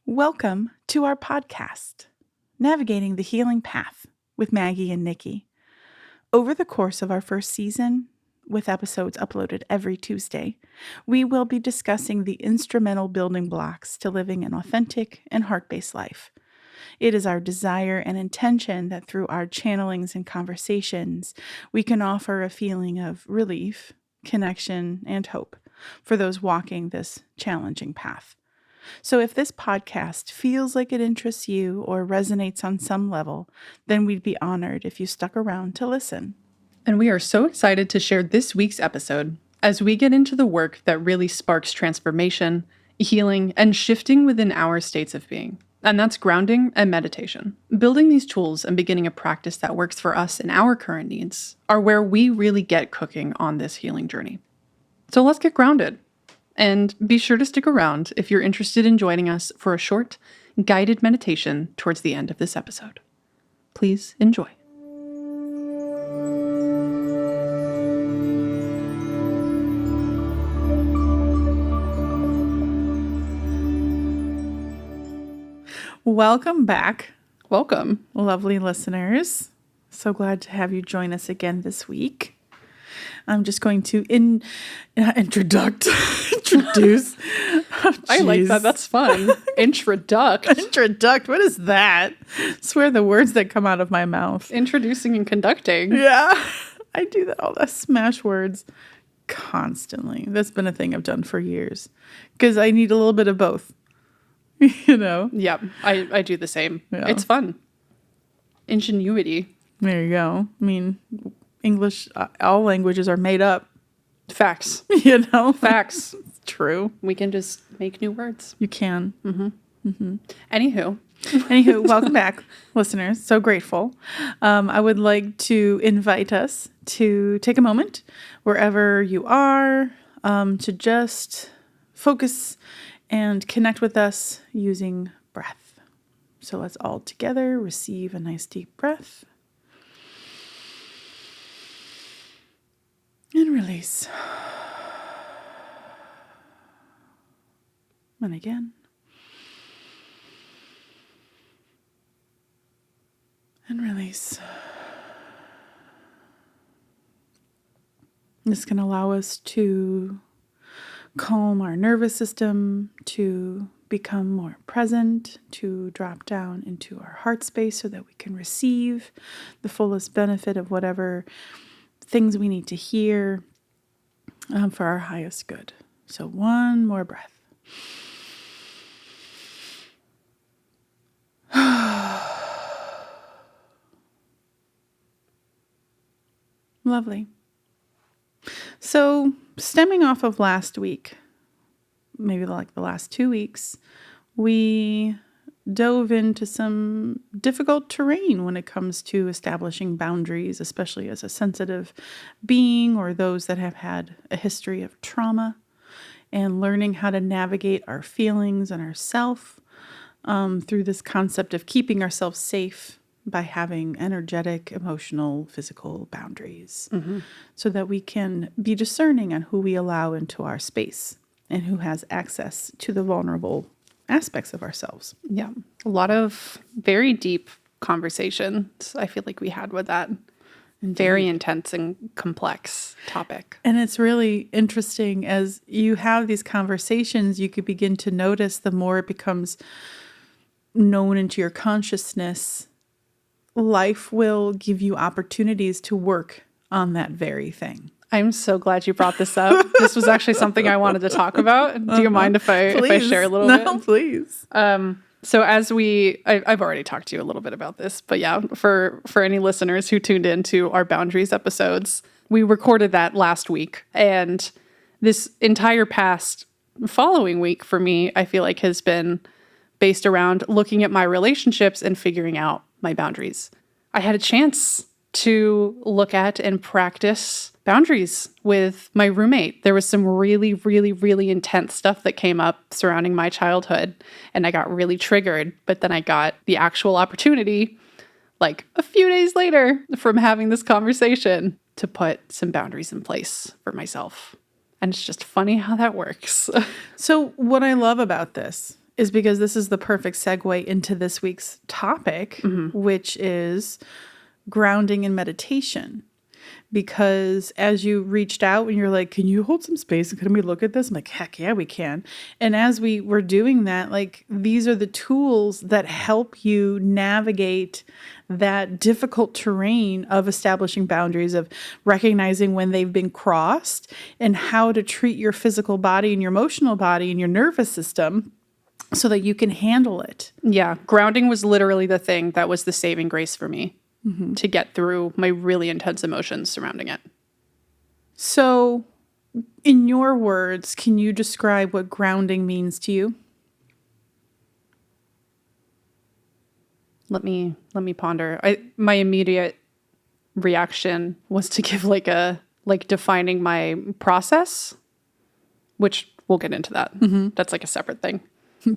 Welcome to our podcast, Navigating the Healing Path with Maggie and Nikki. Over the course of our first season, with episodes uploaded every Tuesday, we will be discussing the instrumental building blocks to living an authentic and heart-based life. It is our desire and intention that through our channelings and conversations, we can offer a feeling of relief, connection, and hope for those walking this challenging path. So if this podcast feels like it interests you or resonates on some level, then we'd be honored if you stuck around to listen. And we are so excited to share this week's episode as we get into the work that really sparks transformation, healing, and shifting within our states of being. And that's grounding and meditation. Building these tools and beginning a practice that works for us and our current needs are where we really get cooking on this healing journey. So let's get grounded. And be sure to stick around if you're interested in joining us for a short, guided meditation towards the end of this episode. Please enjoy. Welcome back, Welcome. lovely listeners. So glad to have you join us again this week. I'm just going to introduce. Oh, I like that. That's fun. Introduct. Introduct. What is that? I swear the words that come out of my mouth. Introducing and conducting. Yeah, I do that. All the smash words constantly. That's been a thing I've done for years because I need a little bit of both. You know? Yeah, I do the same. Yeah. It's fun. Ingenuity. There you go. I mean, English, all languages are made up. Facts. You know? Facts. It's true. We can just make new words. You can. Anywho, welcome back, listeners. So grateful. I would like to invite us to take a moment wherever you are to just focus and connect with us using breath. So let's all together receive a nice deep breath and release. And again. And release. This can allow us to calm our nervous system, to become more present, to drop down into our heart space so that we can receive the fullest benefit of whatever things we need to hear for our highest good. So one more breath. Lovely. So stemming off of last week, maybe like the last 2 weeks, we dove into some difficult terrain when it comes to establishing boundaries, especially as a sensitive being or those that have had a history of trauma, and learning how to navigate our feelings and ourself through this concept of keeping ourselves safe by having energetic, emotional, physical boundaries so that we can be discerning on who we allow into our space and who has access to the vulnerable aspects of ourselves. yeah, a lot of very deep conversations I feel like we had with that. Very intense and complex topic. And it's really interesting as you have these conversations, you could begin to notice the more it becomes known into your consciousness, life will give you opportunities to work on that very thing. I'm so glad you brought this up. This was actually something I wanted to talk about. Do you mind if I share a little bit? No, please. So as I've already talked to you a little bit about this, but yeah, for any listeners who tuned into our boundaries episodes, we recorded that last week. And this entire past following week for me, I feel like has been based around looking at my relationships and figuring out my boundaries. I had a chance to look at and practice boundaries with my roommate. There was some really, really, really intense stuff that came up surrounding my childhood, and I got really triggered. But then I got the actual opportunity, like a few days later from having this conversation, to put some boundaries in place for myself. And it's just funny how that works. So what I love about this is because this is the perfect segue into this week's topic, which is grounding and meditation. Because as you reached out and you're like, can you hold some space and can we look at this? I'm like, heck yeah, we can. And as we were doing that, like, these are the tools that help you navigate that difficult terrain of establishing boundaries, of recognizing when they've been crossed, and how to treat your physical body and your emotional body and your nervous system so that you can handle it. Yeah. Grounding was literally the thing that was the saving grace for me to get through my really intense emotions surrounding it. So, in your words, can you describe what grounding means to you? Let me ponder. My immediate reaction was to give defining my process, which we'll get into that. That's like a separate thing.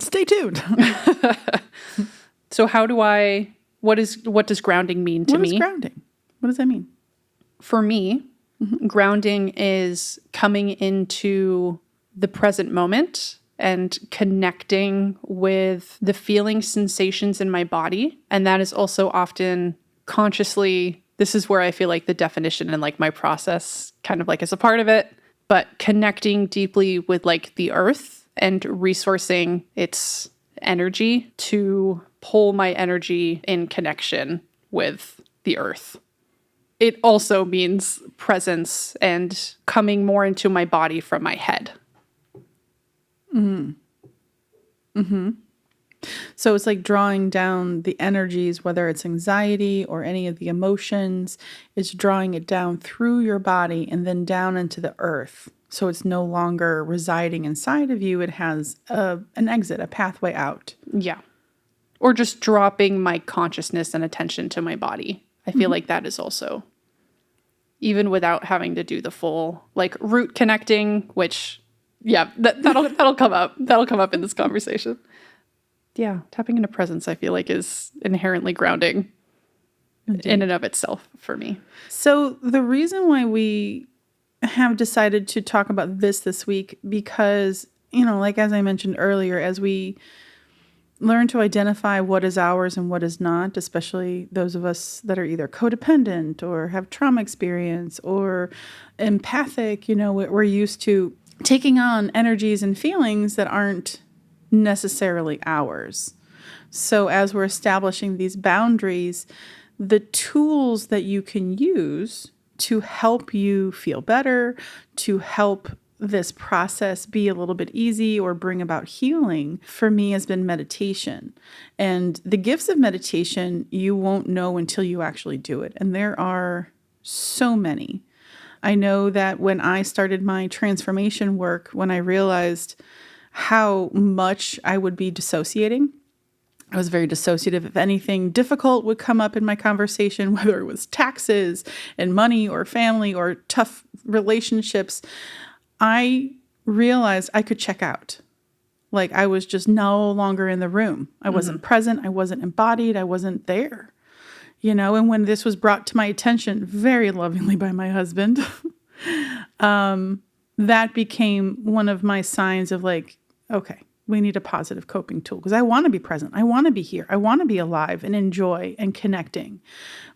Stay tuned. So what does grounding mean to me? What is grounding? What does that mean? For me, grounding is coming into the present moment and connecting with the feelings, sensations in my body. And that is also often consciously, this is where I feel like the definition and like my process kind of like is a part of it, but connecting deeply with like the earth and resourcing its energy to pull my energy in connection with the earth. It also means presence and coming more into my body from my head. So it's like drawing down the energies, whether it's anxiety or any of the emotions, it's drawing it down through your body and then down into the earth. So it's no longer residing inside of you. It has an exit, a pathway out. Yeah. Or just dropping my consciousness and attention to my body. I feel like that is also, even without having to do the full like root connecting, which, yeah, that'll come up. That'll come up in this conversation. Yeah, tapping into presence, I feel like, is inherently grounding in and of itself for me. So the reason why we have decided to talk about this week, because, like as I mentioned earlier, as we learn to identify what is ours and what is not, especially those of us that are either codependent or have trauma experience or empathic, we're used to taking on energies and feelings that aren't necessarily ours. So as we're establishing these boundaries, the tools that you can use to help you feel better, to help this process be a little bit easy or bring about healing, for me has been meditation. And the gifts of meditation, you won't know until you actually do it. And there are so many. I know that when I started my transformation work, when I realized how much I would be dissociating, I was very dissociative. If anything difficult would come up in my conversation, whether it was taxes and money or family or tough relationships, I realized I could check out. Like I was just no longer in the room. I wasn't present. I wasn't embodied. I wasn't there. And when this was brought to my attention very lovingly by my husband, that became one of my signs of like, okay, we need a positive coping tool because I want to be present. I want to be here. I want to be alive and enjoy and connecting.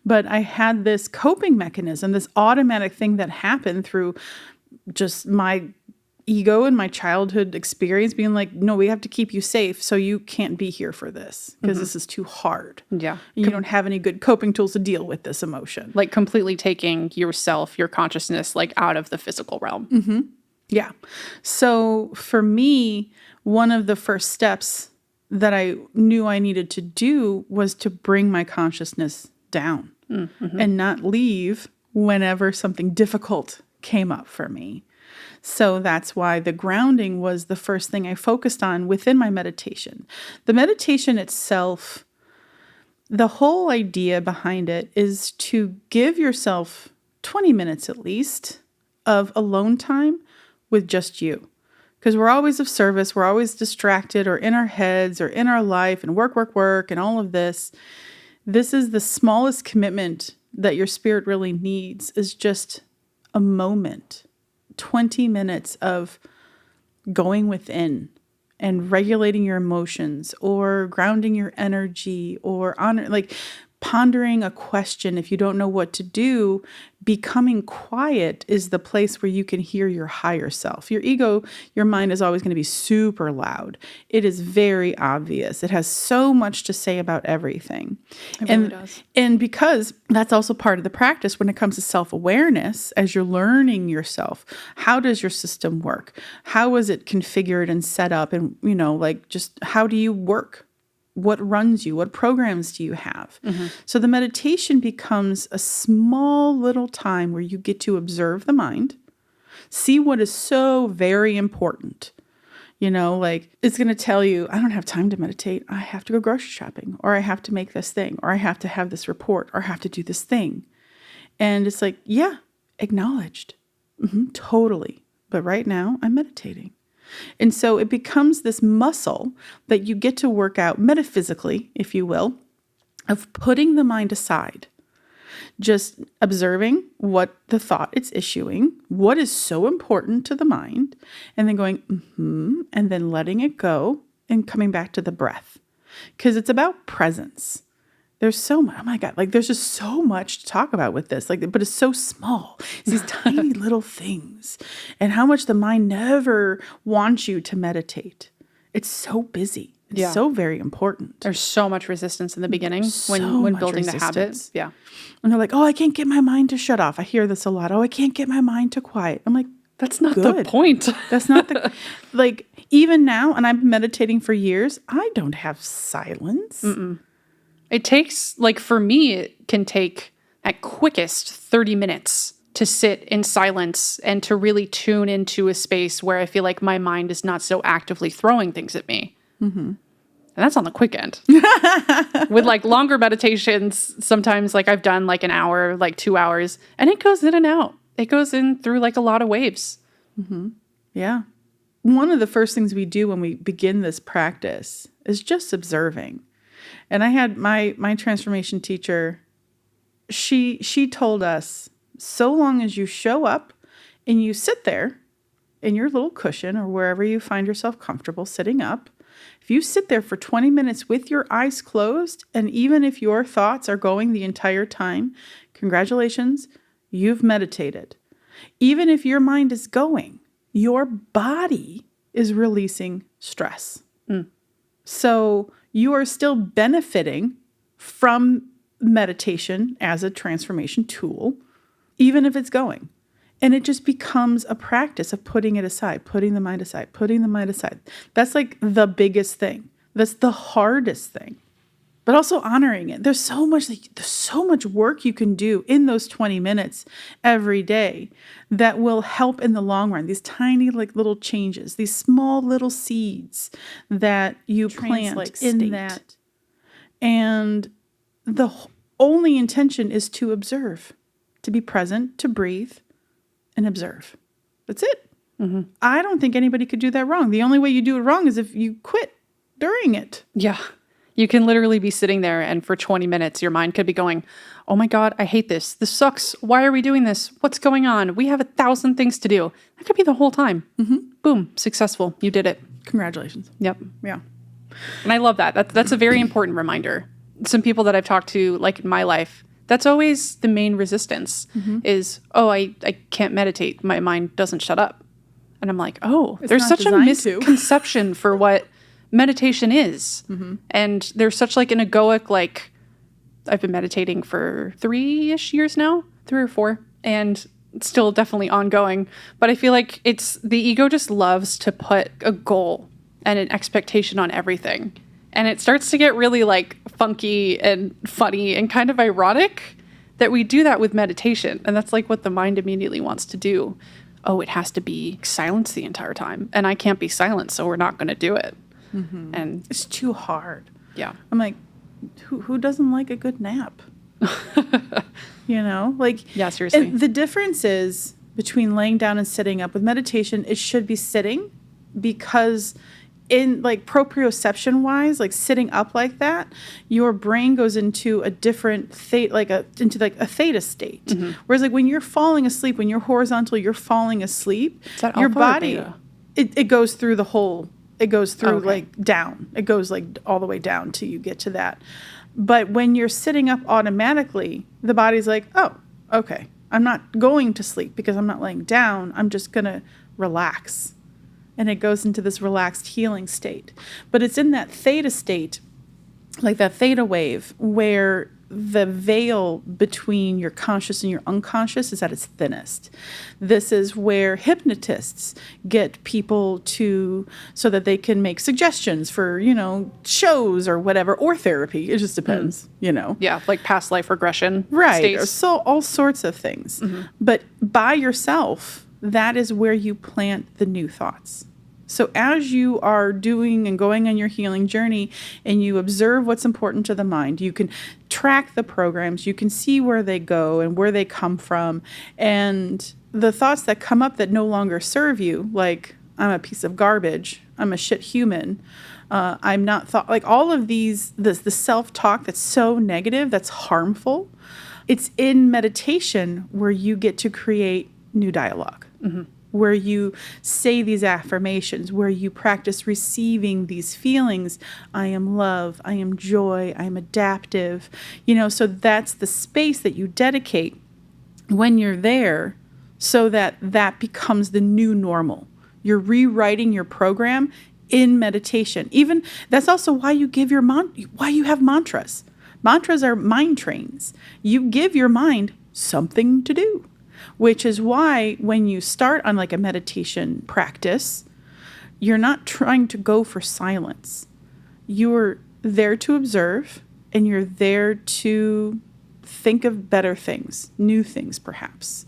But I had this coping mechanism, this automatic thing that happened through just my ego and my childhood experience being like, no, we have to keep you safe. So you can't be here for this because this is too hard. Yeah. You don't have any good coping tools to deal with this emotion. Like completely taking yourself, your consciousness, like out of the physical realm. Yeah. So for me, one of the first steps that I knew I needed to do was to bring my consciousness down and not leave whenever something difficult came up for me. So that's why the grounding was the first thing I focused on within my meditation. The meditation itself, the whole idea behind it is to give yourself 20 minutes at least of alone time with just you. Because we're always of service, we're always distracted or in our heads or in our life and work, and all of this. This is the smallest commitment that your spirit really needs, is just a moment, 20 minutes of going within and regulating your emotions or grounding your energy or pondering a question. If you don't know what to do, becoming quiet is the place where you can hear your higher self. Your ego, your mind is always going to be super loud. It is very obvious. It has so much to say about everything. It really does. And because that's also part of the practice when it comes to self-awareness, as you're learning yourself, how does your system work? How is it configured and set up? And, just how do you work? What runs you? What programs do you have? So the meditation becomes a small little time where you get to observe the mind, see what is so very important. It's going to tell you, I don't have time to meditate. I have to go grocery shopping, or I have to make this thing, or I have to have this report, or I have to do this thing. And it's like, yeah, acknowledged. Totally. But right now I'm meditating. And so it becomes this muscle that you get to work out metaphysically, if you will, of putting the mind aside, just observing what the thought it's issuing, what is so important to the mind, and then going, and then letting it go and coming back to the breath. Because it's about presence. There's so much, oh my God, there's just so much to talk about with this, but it's so small. It's these tiny little things and how much the mind never wants you to meditate. It's so busy. It's so very important. There's so much resistance in the beginning when building the habit. Yeah. And they're like, oh, I can't get my mind to shut off. I hear this a lot. Oh, I can't get my mind to quiet. I'm like, that's not the point. That's not the, even now, and I've been meditating for years, I don't have silence. It takes, for me, it can take at quickest 30 minutes to sit in silence and to really tune into a space where I feel like my mind is not so actively throwing things at me. And that's on the quick end. With longer meditations, sometimes I've done an hour, 2 hours, and it goes in and out. It goes in through a lot of waves. Yeah. One of the first things we do when we begin this practice is just observing. And I had my transformation teacher, she told us, so long as you show up and you sit there in your little cushion or wherever you find yourself comfortable sitting up, if you sit there for 20 minutes with your eyes closed, and even if your thoughts are going the entire time, congratulations, you've meditated. Even if your mind is going, your body is releasing stress. So you are still benefiting from meditation as a transformation tool, even if it's going. And it just becomes a practice of putting it aside, putting the mind aside, putting the mind aside. That's the biggest thing. That's the hardest thing. But also honoring it. There's so much work you can do in those 20 minutes every day that will help in the long run. These tiny little changes, these small little seeds that you plant in that. And the only intention is to observe, to be present, to breathe and observe. That's it. I don't think anybody could do that wrong. The only way you do it wrong is if you quit during it. Yeah. You can literally be sitting there and for 20 minutes, your mind could be going, oh my God, I hate this. This sucks. Why are we doing this? What's going on? We have 1,000 things to do. That could be the whole time. Boom. Successful. You did it. Congratulations. Yep. Yeah. And I love that. That's a very important reminder. Some people that I've talked to, in my life, that's always the main resistance is, oh, I can't meditate. My mind doesn't shut up. And I'm like, oh, there's such a misconception for what meditation is. And there's such an egoic, I've been meditating for 3-ish years now, 3 or 4, and it's still definitely ongoing. But I feel like the ego just loves to put a goal and an expectation on everything. And it starts to get really funky and funny and kind of ironic that we do that with meditation. And that's what the mind immediately wants to do. Oh, it has to be silence the entire time. And I can't be silent, so we're not going to do it. And it's too hard. Yeah. I'm like, who doesn't like a good nap? Yeah, seriously. And the difference is between laying down and sitting up. With meditation, it should be sitting, because in proprioception wise, sitting up like that, your brain goes into a different theta, into a theta state. Whereas when you're falling asleep, when you're horizontal, you're falling asleep, your body, it goes through the whole It goes through Okay. like down. It goes like all the way down till you get to that. But when you're sitting up automatically, the body's like, oh, okay, I'm not going to sleep because I'm not laying down. I'm just going to relax. And it goes into this relaxed healing state. But it's in that theta state, like that theta wave, where the veil between your conscious and your unconscious is at its thinnest. This is where hypnotists get people so that they can make suggestions for, shows or whatever, or therapy. It just depends, Yeah, like past life regression Right. states. So all sorts of things. But by yourself, that is where you plant the new thoughts. So as you are doing and going on your healing journey and you observe what's important to the mind, you can track the programs, you can see where they go and where they come from. And the thoughts that come up that no longer serve you, like I'm a piece of garbage, I'm a shit human, I'm not like all of these, the self-talk that's so negative, that's harmful. It's in meditation where you get to create new dialogue. Where you say these affirmations, where you practice receiving these feelings. I am love, I am joy, I am adaptive. So that's the space that you dedicate when you're there so that becomes the new normal. You're rewriting your program in meditation. Even that's also why you give why you have mantras. Mantras are mind trains. You give your mind something to do. Which is why when you start on like a meditation practice, you're not trying to go for silence. You're there to observe and you're there to think of better things, new things perhaps.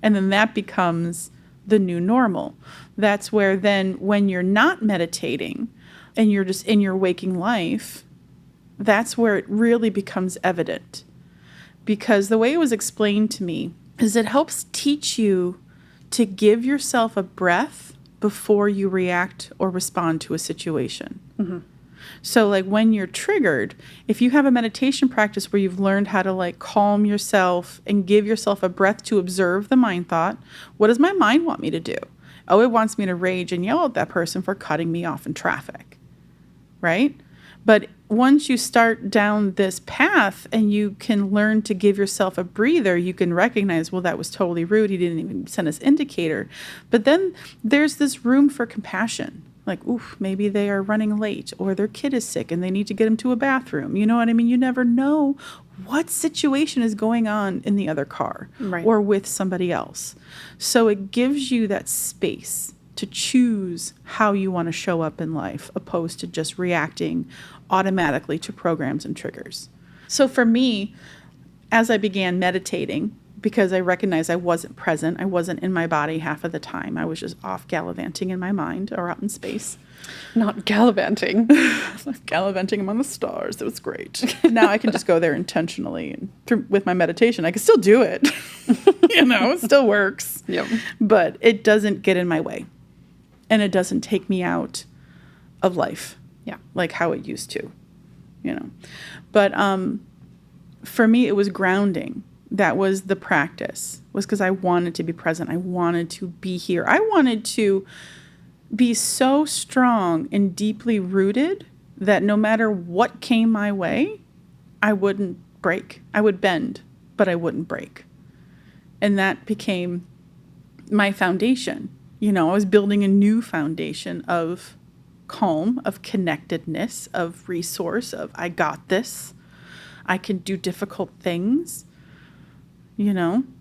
And then that becomes the new normal. That's where then when you're not meditating and you're just in your waking life, that's where it really becomes evident. Because the way it was explained to me is it helps teach you to give yourself a breath before you react or respond to a situation. So like when you're triggered, if you have a meditation practice where you've learned how to like calm yourself and give yourself a breath to observe the mind thought, what does my mind want me to do? Oh, it wants me to rage and yell at that person for cutting me off in traffic, right? But once you start down this path and you can learn to give yourself a breather, you can recognize, well, that was totally rude. He didn't even send us indicator. But then there's this room for compassion. Like, oof, maybe they are running late or their kid is sick and they need to get him to a bathroom. You know what I mean? You never know what situation is going on in the other car or with somebody else. So it gives you that space to choose how you want to show up in life, opposed to just reacting automatically to programs and triggers. So for me, as I began meditating, because I recognized I wasn't present, I wasn't in my body half of the time. I was just off gallivanting in my mind or out in space. Not gallivanting. Gallivanting among the stars. It was great. Now I can just go there intentionally and with my meditation. I can still do it. It still works. Yep. But it doesn't get in my way. And it doesn't take me out of life. Yeah. Like how it used to, But for me, it was grounding. That was the practice, was because I wanted to be present. I wanted to be here. I wanted to be so strong and deeply rooted that no matter what came my way, I wouldn't break. I would bend, but I wouldn't break. And that became my foundation. I was building a new foundation of calm, of connectedness, of resource, of I got this. I can do difficult things,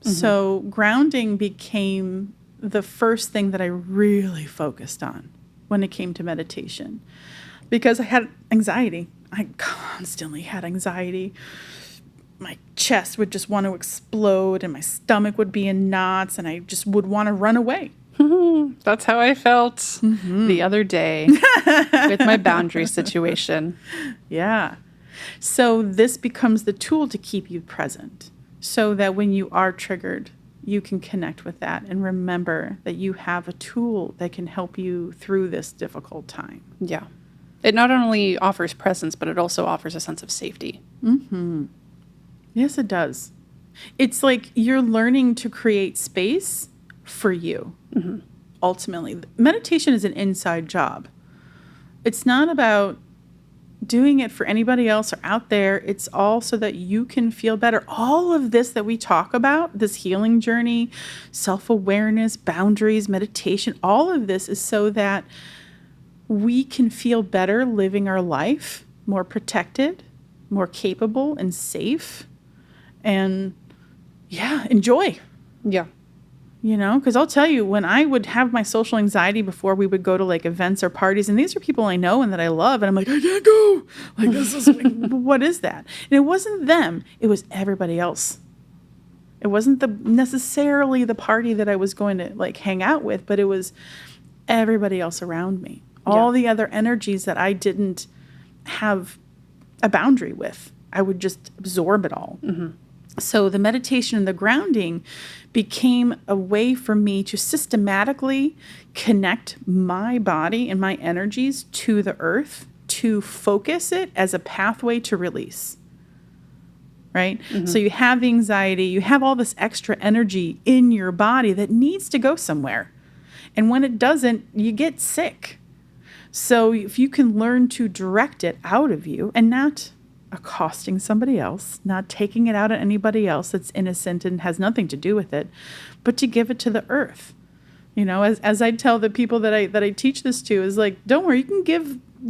So grounding became the first thing that I really focused on when it came to meditation, because I had anxiety. I constantly had anxiety. My chest would just want to explode and my stomach would be in knots and I just would want to run away. That's how I felt the other day with my boundary situation. Yeah. So this becomes the tool to keep you present so that when you are triggered, you can connect with that and remember that you have a tool that can help you through this difficult time. Yeah. It not only offers presence, but it also offers a sense of safety. Yes, it does. It's like you're learning to create space for you. Ultimately, meditation is an inside job. It's not about doing it for anybody else or out there. It's all so that you can feel better. All of this that we talk about, this healing journey, self-awareness, boundaries, meditation, all of this is so that we can feel better living our life, more protected, more capable and safe, and enjoy. Yeah. Because I'll tell you, when I would have my social anxiety before we would go to like events or parties, and these are people I know and that I love, and I'm like, I can't go. Like, this is like, what is that? And it wasn't them. It was everybody else. It wasn't necessarily the party that I was going to like hang out with, but it was everybody else around me. All the other energies that I didn't have a boundary with. I would just absorb it all. Mm-hmm. So the meditation and the grounding became a way for me to systematically connect my body and my energies to the earth, to focus it as a pathway to release. Right? Mm-hmm. So you have the anxiety, you have all this extra energy in your body that needs to go somewhere. And when it doesn't, you get sick. So if you can learn to direct it out of you and not accosting somebody else, not taking it out on anybody else that's innocent and has nothing to do with it, but to give it to the earth. As I tell the people that I teach this to, is like, don't worry, you can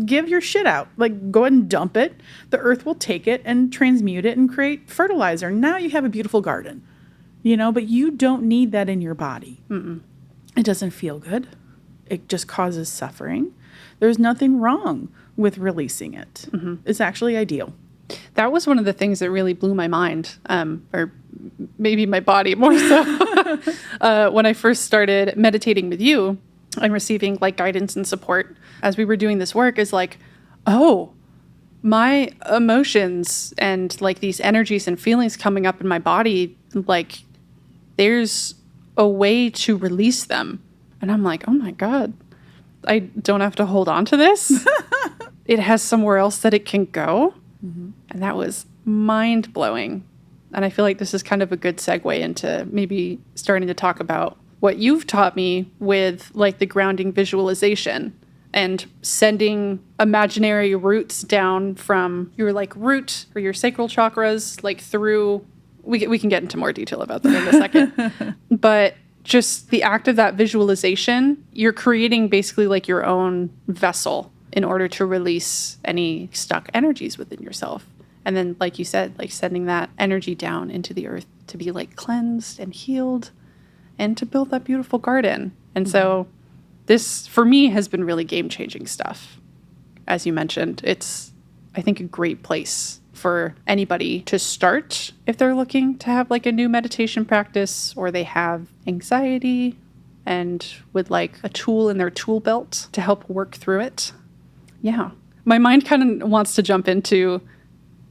give your shit out. Like, go ahead and dump it. The earth will take it and transmute it and create fertilizer. Now you have a beautiful garden. But you don't need that in your body. Mm-mm. It doesn't feel good. It just causes suffering. There's nothing wrong with releasing it. Mm-hmm. It's actually ideal. That was one of the things that really blew my mind, or maybe my body more so. When I first started meditating with you and receiving like guidance and support as we were doing this work, is like, oh, my emotions and like these energies and feelings coming up in my body, like there's a way to release them. And I'm like, oh my God, I don't have to hold on to this. It has somewhere else that it can go. Mm-hmm. And that was mind blowing. And I feel like this is kind of a good segue into maybe starting to talk about what you've taught me with like the grounding visualization and sending imaginary roots down from your like root or your sacral chakras, like through, we can get into more detail about that in a second, but just the act of that visualization, you're creating basically like your own vessel in order to release any stuck energies within yourself. And then, like you said, like sending that energy down into the earth to be like cleansed and healed and to build that beautiful garden. And mm-hmm. So this, for me, has been really game-changing stuff. As you mentioned, it's, I think, a great place for anybody to start if they're looking to have like a new meditation practice, or they have anxiety and would like a tool in their tool belt to help work through it. Yeah. My mind kind of wants to jump into,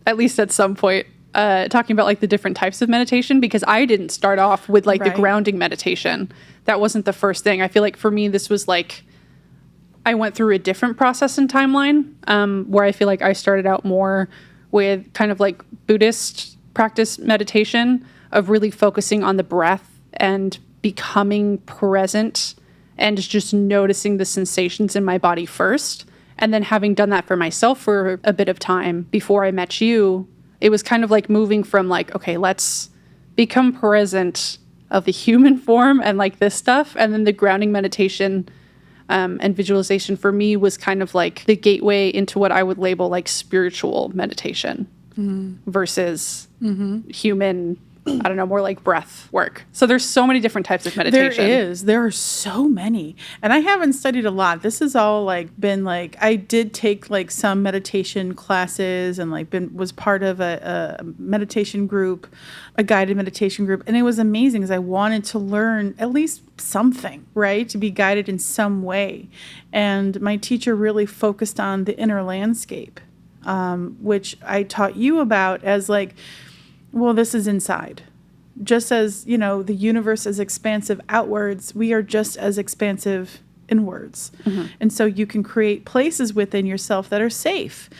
at least at some point, talking about like the different types of meditation, because I didn't start off with like the grounding meditation. That wasn't the first thing. I feel like for me, this was like, I went through a different process and timeline, where I feel like I started out more with kind of like Buddhist practice meditation of really focusing on the breath and becoming present and just noticing the sensations in my body first. And then having done that for myself for a bit of time before I met you, it was kind of like moving from like, okay, let's become present of the human form and like this stuff. And then the grounding meditation and visualization for me was kind of like the gateway into what I would label like spiritual meditation versus human, I don't know, more like breath work. So there's so many different types of meditation. There are so many. And I haven't studied a lot. This has all like been like, I did take like some meditation classes and like was part of a meditation group, a guided meditation group. And it was amazing because I wanted to learn at least something, right? To be guided in some way. And my teacher really focused on the inner landscape, which I taught you about as like, well, this is inside. Just as, the universe is expansive outwards, we are just as expansive in words. And so you can create places within yourself that are safe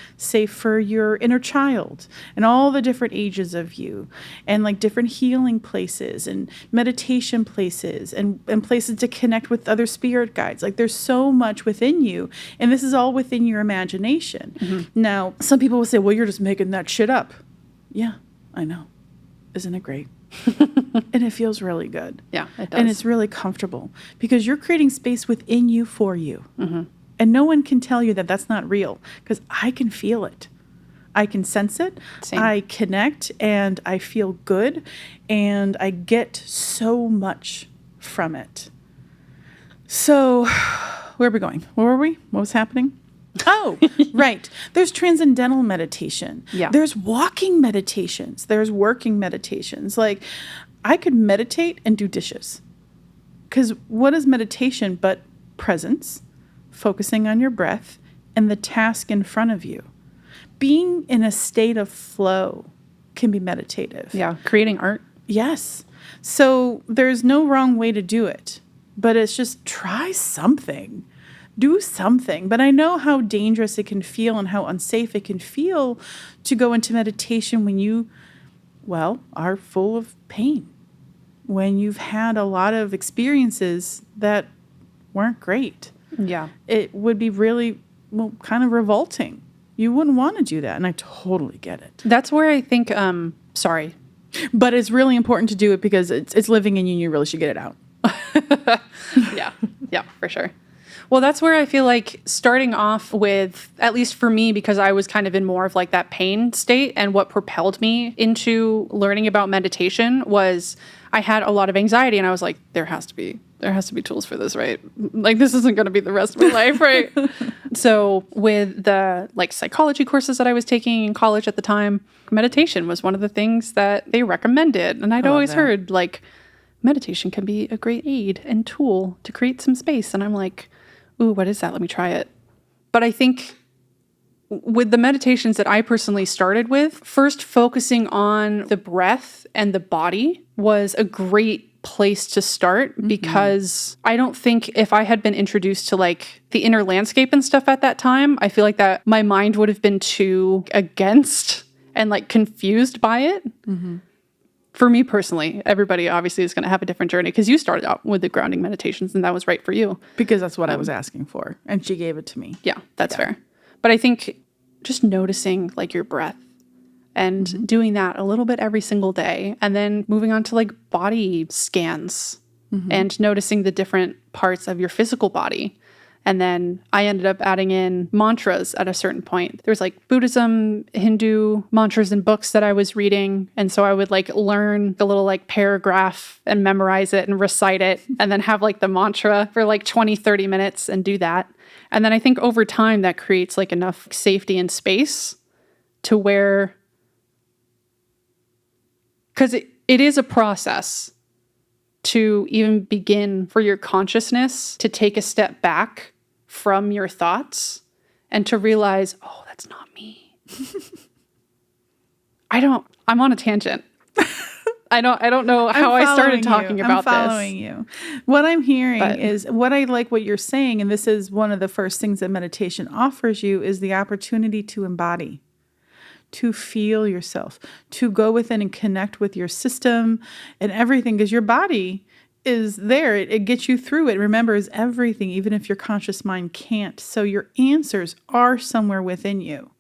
for your inner child and all the different ages of you, and like different healing places and meditation places and places to connect with other spirit guides. Like there's so much within you, and this is all within your imagination. Now, some people will say, well, you're just making that shit up. Yeah, I know. Isn't it great? And it feels really good. Yeah, it does. And it's really comfortable because you're creating space within you for you. And no one can tell you that that's not real, because I can feel it. I can sense it. Same. I connect and I feel good, and I get so much from it. So where are we going? Where were we? What was happening? Oh, right. There's transcendental meditation. Yeah. There's walking meditations. There's working meditations. Like I could meditate and do dishes. Because what is meditation but presence, focusing on your breath, and the task in front of you? Being in a state of flow can be meditative. Yeah. Creating art. Yes. So there's no wrong way to do it, but it's just try something. Do something. But I know how dangerous it can feel and how unsafe it can feel to go into meditation when you, are full of pain. When you've had a lot of experiences that weren't great. Yeah. It would be really, kind of revolting. You wouldn't want to do that. And I totally get it. That's where I think, sorry. But it's really important to do it because it's living in you and you really should get it out. Yeah, for sure. Well, that's where I feel like starting off with, at least for me, because I was kind of in more of like that pain state, and what propelled me into learning about meditation was I had a lot of anxiety, and I was like, there has to be tools for this, right? Like this isn't going to be the rest of my life, right? So with the like psychology courses that I was taking in college at the time, meditation was one of the things that they recommended. And I'd always heard like meditation can be a great aid and tool to create some space. And I'm like, ooh, what is that? Let me try it. But I think with the meditations that I personally started with, first focusing on the breath and the body was a great place to start, because I don't think if I had been introduced to like the inner landscape and stuff at that time, I feel like that my mind would have been too against and like confused by it. For me personally, everybody obviously is going to have a different journey, because you started out with the grounding meditations and that was right for you. Because that's what I was asking for. And she gave it to me. Yeah, that's fair. But I think just noticing like your breath and doing that a little bit every single day, and then moving on to like body scans and noticing the different parts of your physical body. And then I ended up adding in mantras at a certain point. There was like Buddhism, Hindu mantras and books that I was reading. And so I would like learn the little like paragraph and memorize it and recite it, and then have like the mantra for like 20, 30 minutes and do that. And then I think over time that creates like enough safety and space to where, because it is a process to even begin for your consciousness to take a step back from your thoughts and to realize, oh, that's not me. I'm on a tangent. I don't know how I started talking about this. I'm following you. What I'm hearing is what I like what you're saying, and this is one of the first things that meditation offers you, is the opportunity to embody, to feel yourself, to go within and connect with your system and everything, because your body is there. It gets you through. It remembers everything, even if your conscious mind can't. So your answers are somewhere within you.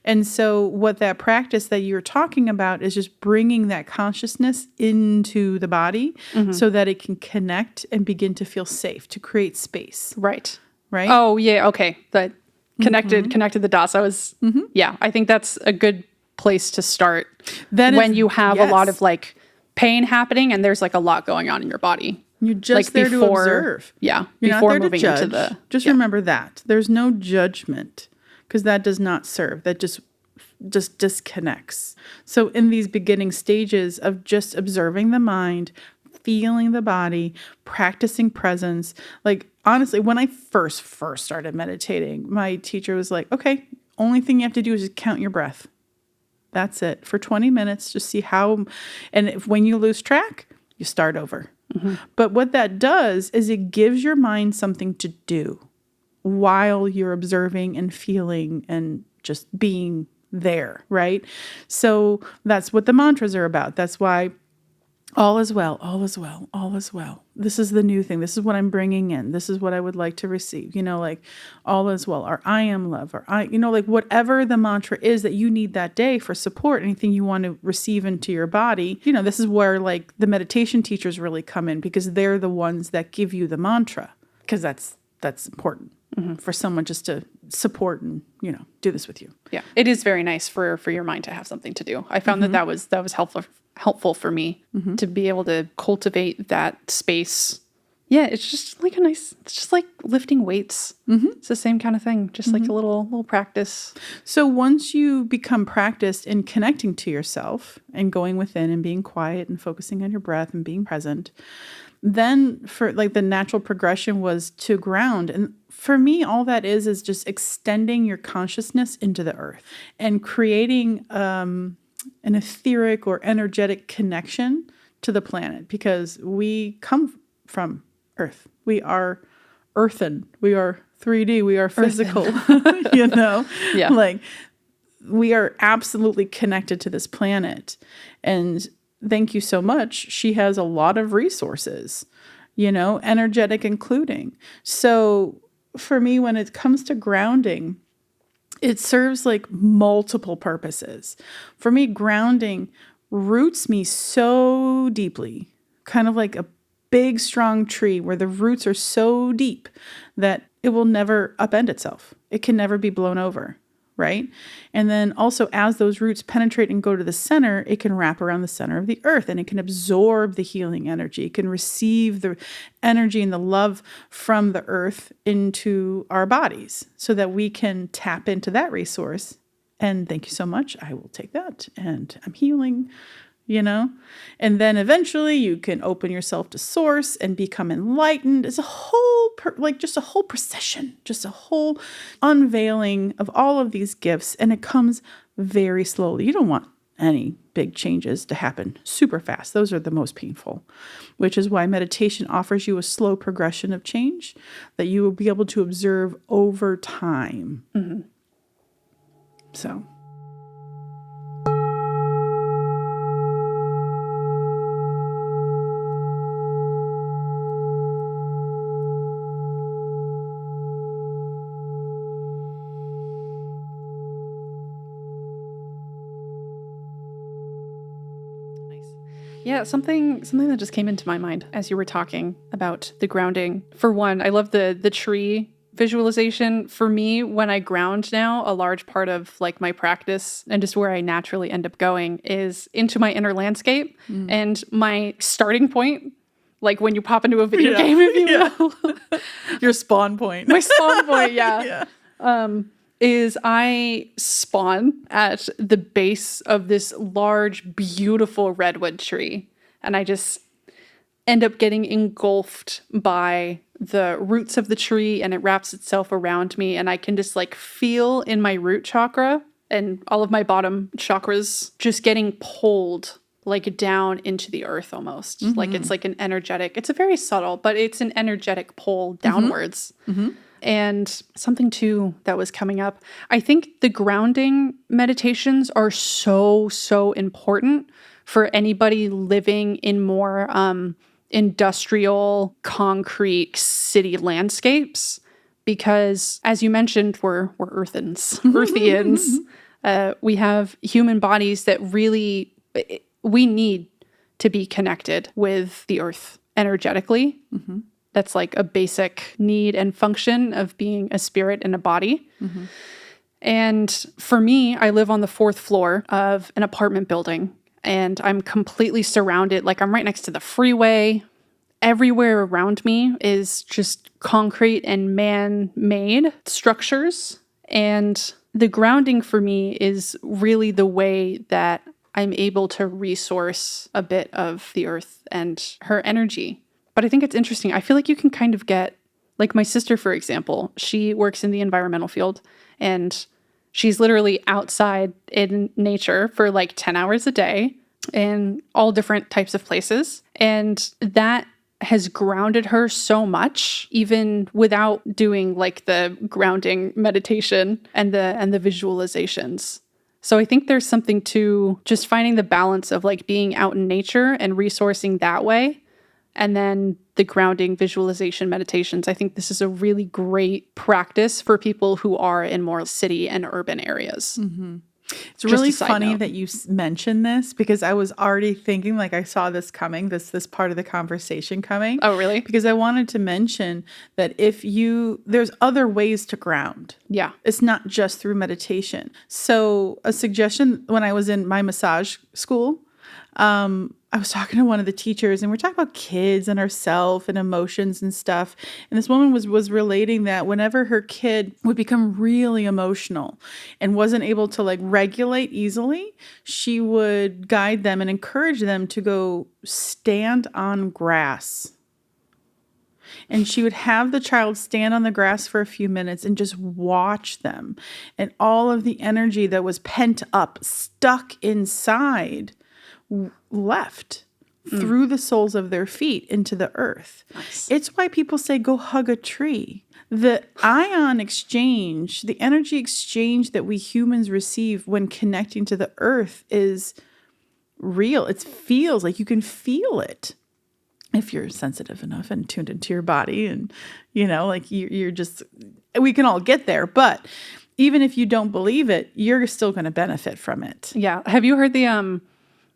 And so what that practice that you're talking about is just bringing that consciousness into the body so that it can connect and begin to feel safe, to create space. Right. Right? Oh, yeah. Okay. That connected the dots. Yeah, I think that's a good place to start when you have a lot of like pain happening and there's like a lot going on in your body. You're just like there to observe. Yeah. You're before not there moving to judge. Into the. Just remember that. There's no judgment, because that does not serve. That just disconnects. So in these beginning stages of just observing the mind, feeling the body, practicing presence, like honestly, when I first started meditating, my teacher was like, okay, only thing you have to do is just count your breath. That's it. For 20 minutes, just see how, and when you lose track, you start over. But what that does is it gives your mind something to do while you're observing and feeling and just being there, right? So that's what the mantras are about. That's why all is well, all is well, all is well. This is the new thing. This is what I'm bringing in. This is what I would like to receive. Like all is well, or I am love, or like whatever the mantra is that you need that day for support, anything you want to receive into your body. This is where like the meditation teachers really come in, because they're the ones that give you the mantra, because that's important for someone just to support and, do this with you. Yeah. It is very nice for your mind to have something to do. I found that was helpful for me to be able to cultivate that space. Yeah, it's just like it's just like lifting weights. It's the same kind of thing, just like a little practice. So once you become practiced in connecting to yourself and going within and being quiet and focusing on your breath and being present, then for like the natural progression was to ground. And for me, all that is just extending your consciousness into the earth and creating an etheric or energetic connection to the planet, because we come from earth. We are earthen. We are 3D. We are physical, Yeah. Like we are absolutely connected to this planet. And thank you so much. She has a lot of resources, energetic including. So for me, when it comes to grounding, it serves like multiple purposes. For me, grounding roots me so deeply, kind of like a big, strong tree where the roots are so deep that it will never upend itself. It can never be blown over, right? And then also as those roots penetrate and go to the center, it can wrap around the center of the earth and it can absorb the healing energy. It can receive the energy and the love from the earth into our bodies so that we can tap into that resource. And thank you so much. I will take that and I'm healing, and then eventually you can open yourself to source and become enlightened. It's a whole, just a whole procession, just a whole unveiling of all of these gifts. And it comes very slowly. You don't want any big changes to happen super fast. Those are the most painful, which is why meditation offers you a slow progression of change that you will be able to observe over time. So. Yeah, something that just came into my mind as you were talking about the grounding. For one, I love the tree visualization. For me, when I ground now, a large part of like my practice and just where I naturally end up going is into my inner landscape and my starting point. Like when you pop into a video game, if you will. Your spawn point. My spawn point, yeah. Is I spawn at the base of this large, beautiful redwood tree. And I just end up getting engulfed by the roots of the tree and it wraps itself around me. And I can just like feel in my root chakra and all of my bottom chakras just getting pulled like down into the earth almost. Like it's like an energetic, it's a very subtle, but it's an energetic pull downwards. And something too that was coming up, I think the grounding meditations are so, so important for anybody living in more industrial, concrete city landscapes. Because as you mentioned, we're earthians. We have human bodies that really, we need to be connected with the earth energetically. That's like a basic need and function of being a spirit and a body. And for me, I live on the 4th floor of an apartment building and I'm completely surrounded. Like I'm right next to the freeway. Everywhere around me is just concrete and man-made structures. And the grounding for me is really the way that I'm able to resource a bit of the earth and her energy. But I think it's interesting. I feel like you can kind of get, like my sister, for example, she works in the environmental field and she's literally outside in nature for like 10 hours a day in all different types of places. And that has grounded her so much, even without doing like the grounding meditation and the visualizations. So I think there's something to just finding the balance of like being out in nature and resourcing that way. And then the grounding visualization meditations. I think this is a really great practice for people who are in more city and urban areas. Mm-hmm. It's really funny that you mentioned this because I was already thinking, like, I saw this coming, this part of the conversation coming. Oh, really? Because I wanted to mention that there's other ways to ground. Yeah. It's not just through meditation. So a suggestion when I was in my massage school, I was talking to one of the teachers and we're talking about kids and ourselves and emotions and stuff. And this woman was relating that whenever her kid would become really emotional and wasn't able to like regulate easily, she would guide them and encourage them to go stand on grass. And she would have the child stand on the grass for a few minutes and just watch them. And all of the energy that was pent up, stuck inside, left through the soles of their feet into the earth. Nice. It's why people say go hug a tree. The ion exchange, the energy exchange that we humans receive when connecting to the earth is real. It feels like you can feel it if you're sensitive enough and tuned into your body, and like you're just, we can all get there, but even if you don't believe it, you're still going to benefit from it. Yeah. Have you heard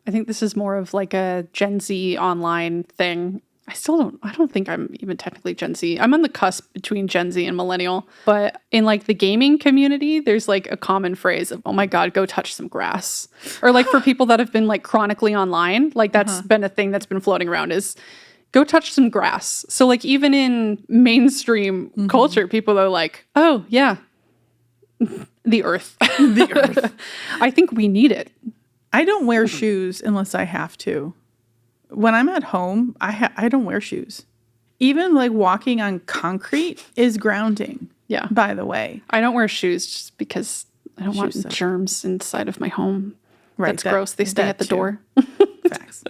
I think this is more of like a Gen Z online thing. I don't think I'm even technically Gen Z. I'm on the cusp between Gen Z and millennial. But in like the gaming community, there's like a common phrase of, oh my God, go touch some grass. Or like for people that have been like chronically online, like that's been a thing that's been floating around is go touch some grass. So like even in mainstream culture, people are like, oh yeah, the earth. The earth. I think we need it. I don't wear shoes unless I have to. When I'm at home, I don't wear shoes. Even like walking on concrete is grounding. Yeah. By the way. I don't wear shoes just because I don't want germs inside of my home. Right. That's gross. They stay at the door. Facts.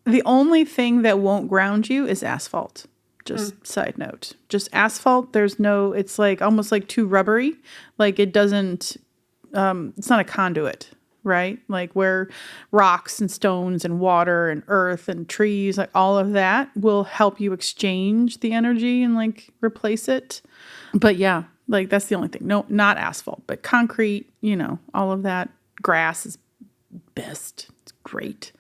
The only thing that won't ground you is asphalt. Just side note. Just asphalt, it's like almost like too rubbery. Like it doesn't, it's not a conduit. Right? Like where rocks and stones and water and earth and trees, like all of that will help you exchange the energy and like replace it. But yeah, like that's the only thing. No, not asphalt, but concrete, all of that. Grass is best. It's great.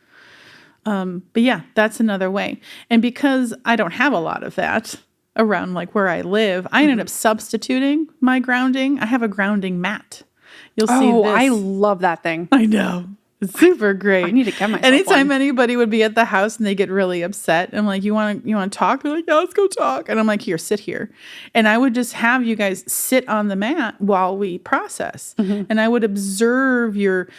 But yeah, that's another way. And because I don't have a lot of that around like where I live, I ended up substituting my grounding. I have a grounding mat. You'll see this. I love that thing. I know. It's super great. I need to get myself Anytime one. anybody would be at the house and they get really upset, I'm like, you want to talk? They're like, yeah, let's go talk. And I'm like, here, sit here. And I would just have you guys sit on the mat while we process. And I would observe your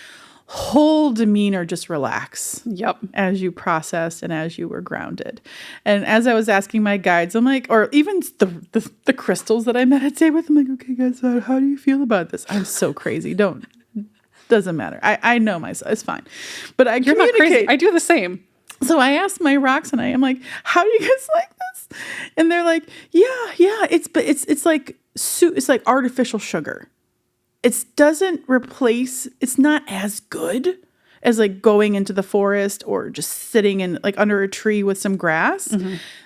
whole demeanor just relax. Yep. As you processed and as you were grounded. And as I was asking my guides, I'm like, or even the crystals that I meditate with, I'm like, okay, guys, how do you feel about this? I'm so crazy. Doesn't matter. I know myself. It's fine. But I You're communicate. not crazy. I do the same. So I asked my rocks and I'm like, how do you guys like this? And they're like, yeah, it's like it's like artificial sugar. It doesn't replace, it's not as good as like going into the forest or just sitting in like under a tree with some grass.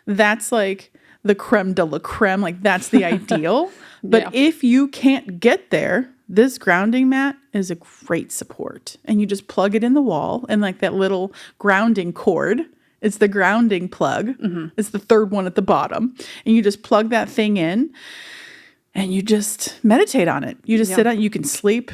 That's like the creme de la creme. Like that's the ideal. But if you can't get there, this grounding mat is a great support. And you just plug it in the wall and like that little grounding cord. It's the grounding plug. It's the third one at the bottom. And you just plug that thing in. And you just meditate on it. You just sit on it. You can sleep,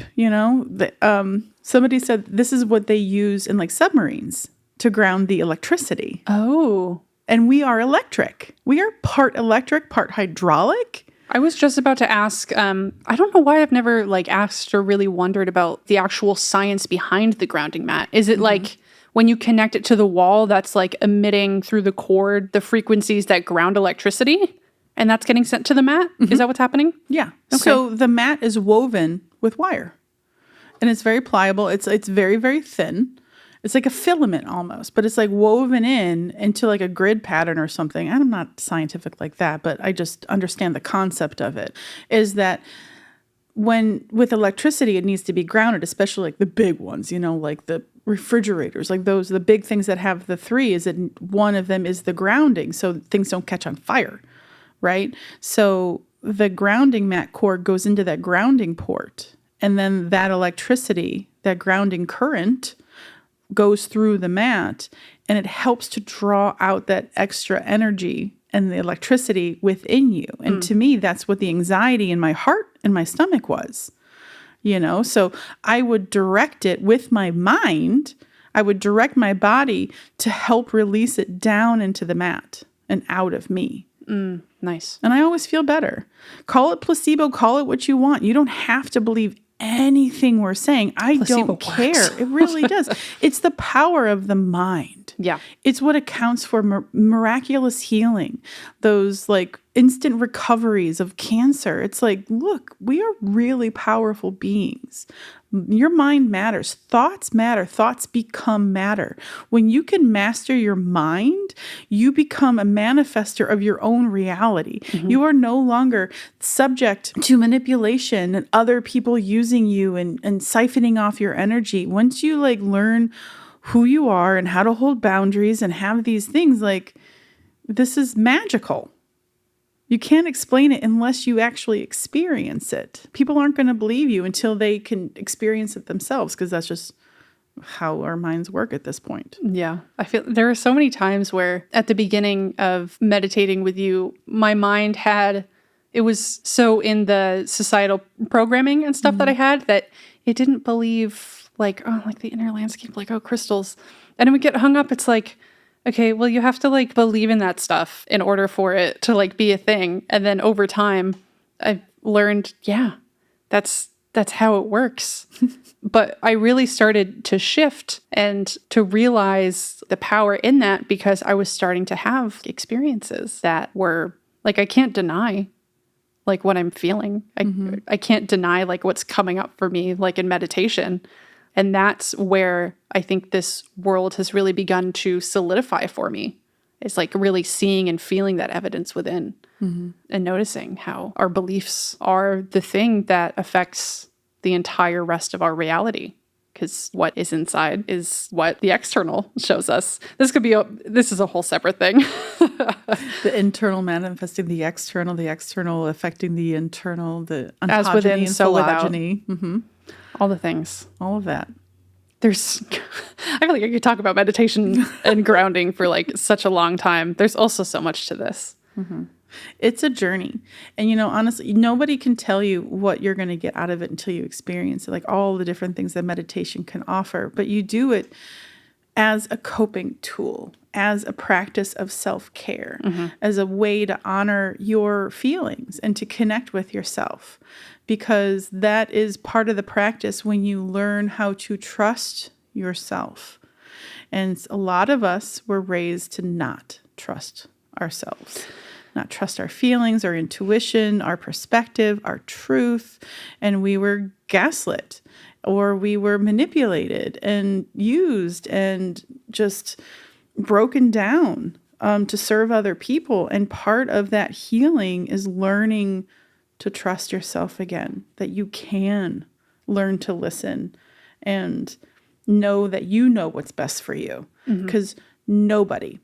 Somebody said this is what they use in like submarines to ground the electricity. Oh. And we are electric. We are part electric, part hydraulic. I was just about to ask, I don't know why I've never like asked or really wondered about the actual science behind the grounding mat. Is it like when you connect it to the wall, that's like emitting through the cord the frequencies that ground electricity? And that's getting sent to the mat? Is that what's happening? Yeah. Okay. So the mat is woven with wire. And it's very pliable. It's very, very thin. It's like a filament almost, but it's like woven in into like a grid pattern or something. I'm not scientific like that, but I just understand the concept of it, is that when with electricity, it needs to be grounded, especially like the big ones, like the refrigerators, like those, the big things that have the three, is that one of them is the grounding. So things don't catch on fire, right? So the grounding mat cord goes into that grounding port, and then that electricity, that grounding current, goes through the mat, and it helps to draw out that extra energy and the electricity within you. And to me, that's what the anxiety in my heart and my stomach was, So I would direct it with my mind. I would direct my body to help release it down into the mat and out of me. Nice. And I always feel better. Call it placebo, call it what you want. You don't have to believe anything we're saying. I Placebo don't care. works. It really does. It's the power of the mind. Yeah. It's what accounts for miraculous healing, those like instant recoveries of cancer. It's like, look, we are really powerful beings. Your mind matters. Thoughts matter. Thoughts become matter. When you can master your mind, you become a manifester of your own reality. You are no longer subject to manipulation and other people using you and siphoning off your energy. Once you like learn who you are and how to hold boundaries and have these things, like this is magical. You can't explain it unless you actually experience it. People aren't going to believe you until they can experience it themselves, because that's just how our minds work at this point. Yeah. I feel there are so many times where at the beginning of meditating with you, my mind it was so in the societal programming and stuff that I had that it didn't believe like the inner landscape, like, crystals. And it would get hung up. It's like, okay, well, you have to like believe in that stuff in order for it to like be a thing. And then over time, I've learned, that's how it works. But I really started to shift and to realize the power in that, because I was starting to have experiences that were like, I can't deny like what I'm feeling. I can't deny like what's coming up for me, like in meditation. And that's where I think this world has really begun to solidify for me. It's like really seeing and feeling that evidence within and noticing how our beliefs are the thing that affects the entire rest of our reality. Because what is inside is what the external shows us. This is a whole separate thing. The internal manifesting the external affecting the internal, the ontogeny As within, and so without. phylogeny. All the things. All of that. I feel like I could talk about meditation and grounding for like such a long time. There's also so much to this. It's a journey. And, honestly, nobody can tell you what you're going to get out of it until you experience it, like all the different things that meditation can offer. But you do it as a coping tool, as a practice of self-care, as a way to honor your feelings and to connect with yourself. Because that is part of the practice when you learn how to trust yourself. And a lot of us were raised to not trust ourselves, not trust our feelings, our intuition, our perspective, our truth. And we were gaslit, or we were manipulated and used and just broken down to serve other people. And part of that healing is learning to trust yourself again, that you can learn to listen and know that you know what's best for you. Because nobody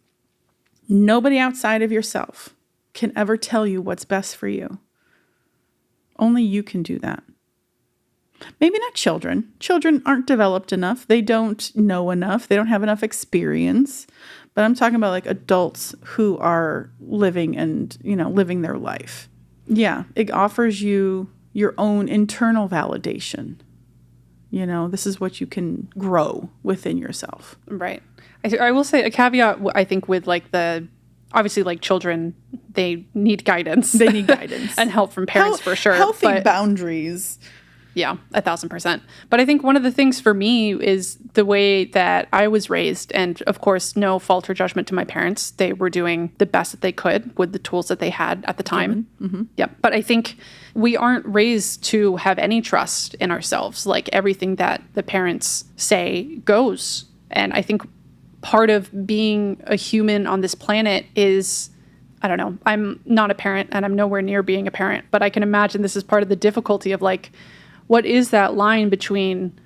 outside of yourself can ever tell you what's best for you. Only you can do that. Maybe not children. Children aren't developed enough. They don't know enough. They don't have enough experience. But I'm talking about like adults who are living and, living their life. Yeah, it offers you your own internal validation. This is what you can grow within yourself. Right. I will say a caveat, I think, with like obviously like children, they need guidance. They need guidance. And help from parents for sure. Healthy boundaries. Yeah, 1,000%. But I think one of the things for me is the way that I was raised. And of course, no fault or judgment to my parents. They were doing the best that they could with the tools that they had at the time. Yep. But I think we aren't raised to have any trust in ourselves. Like everything that the parents say goes. And I think part of being a human on this planet is, I don't know, I'm not a parent and I'm nowhere near being a parent, but I can imagine this is part of the difficulty of like, what is that line between,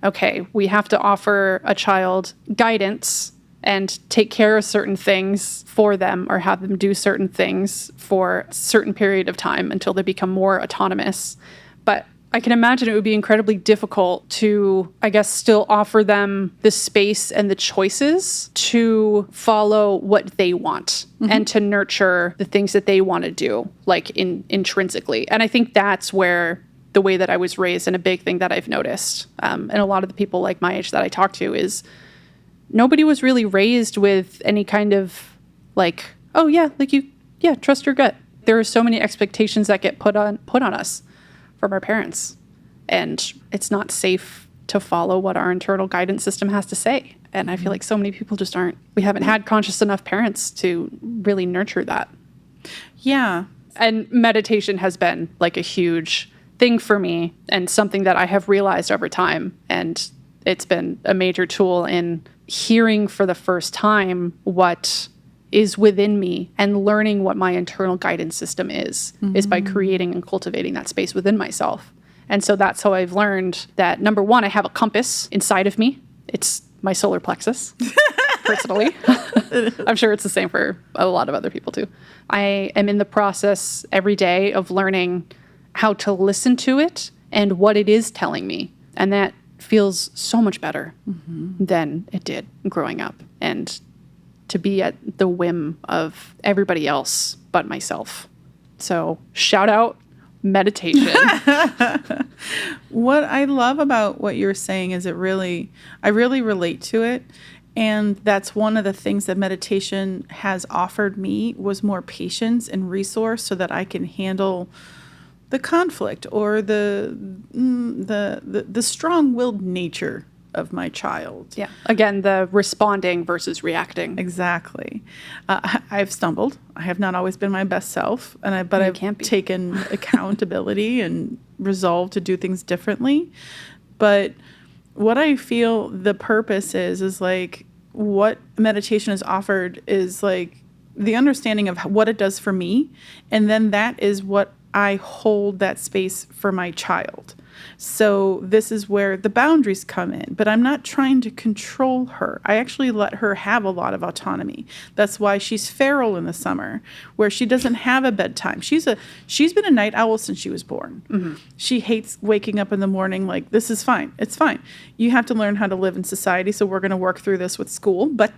okay, we have to offer a child guidance and take care of certain things for them or have them do certain things for a certain period of time until they become more autonomous. But I can imagine it would be incredibly difficult to, I guess, still offer them the space and the choices to follow what they want and to nurture the things that they want to do, like intrinsically. And I think that's where the way that I was raised, and a big thing that I've noticed, and a lot of the people like my age that I talk to, is nobody was really raised with any kind of like, oh yeah, like trust your gut. There are so many expectations that get put on us from our parents, and it's not safe to follow what our internal guidance system has to say. And I feel like so many people just we haven't had conscious enough parents to really nurture that. Yeah. And meditation has been like a huge thing for me and something that I have realized over time. And it's been a major tool in hearing for the first time what is within me and learning what my internal guidance system is by creating and cultivating that space within myself. And so that's how I've learned that, number one, I have a compass inside of me. It's my solar plexus, personally. I'm sure it's the same for a lot of other people too. I am in the process every day of learning how to listen to it and what it is telling me. And that feels so much better than it did growing up. And to be at the whim of everybody else but myself. So shout out meditation. What I love about what you're saying is I really relate to it. And that's one of the things that meditation has offered me, was more patience and resource so that I can handle the conflict or the strong-willed nature of my child. Yeah. Again, the responding versus reacting. Exactly. I've stumbled. I have not always been my best self, but I've taken accountability and resolved to do things differently. But what I feel the purpose is like what meditation has offered is like the understanding of what it does for me, and then that is what I hold that space for my child. So this is where the boundaries come in, but I'm not trying to control her. I actually let her have a lot of autonomy. That's why she's feral in the summer, where she doesn't have a bedtime. She's been a night owl since she was born. She hates waking up in the morning like, this is fine. It's fine. You have to learn how to live in society, so we're going to work through this with school. But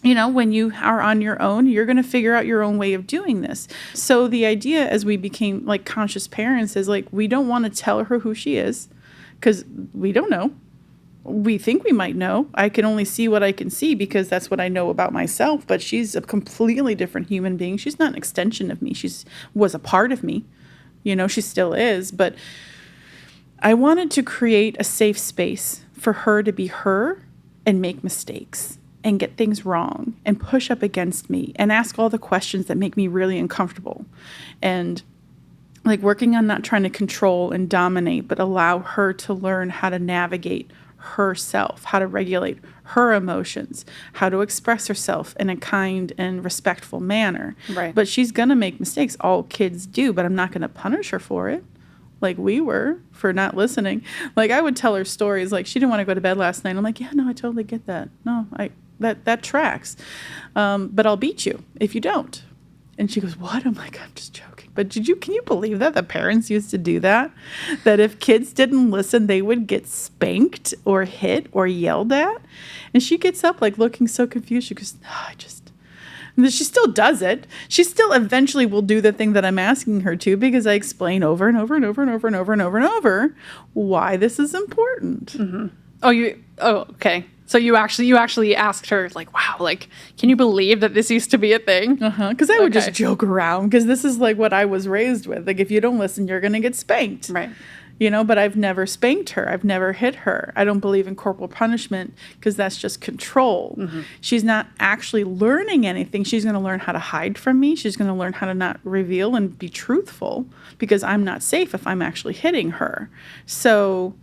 when you are on your own, you're going to figure out your own way of doing this. So the idea as we became like conscious parents is like, we don't want to tell her who she is because we don't know. We think we might know. I can only see what I can see because that's what I know about myself. But she's a completely different human being. She's not an extension of me. Was a part of me. She still is. But I wanted to create a safe space for her to be her and make mistakes and get things wrong and push up against me and ask all the questions that make me really uncomfortable. And like working on not trying to control and dominate, but allow her to learn how to navigate herself, how to regulate her emotions, how to express herself in a kind and respectful manner. Right. But she's going to make mistakes. All kids do, but I'm not going to punish her for it. Like we were for not listening. Like I would tell her stories like she didn't want to go to bed last night. I'm like, yeah, no, I totally get that. No, that tracks. But I'll beat you if you don't. And she goes, what? I'm like, I'm just joking. But can you believe that the parents used to do that? That if kids didn't listen, they would get spanked or hit or yelled at. And she gets up like looking so confused. She goes, no, and then she still does it. She still eventually will do the thing that I'm asking her to because I explain over and over and over and over and over and over and over why this is important. Okay. So you actually asked her like, wow, like, can you believe that this used to be a thing? Because I would just joke around because this is like what I was raised with. Like, if you don't listen, you're going to get spanked. Right. But I've never spanked her. I've never hit her. I don't believe in corporal punishment because that's just control. She's not actually learning anything. She's going to learn how to hide from me. She's going to learn how to not reveal and be truthful because I'm not safe if I'm actually hitting her. So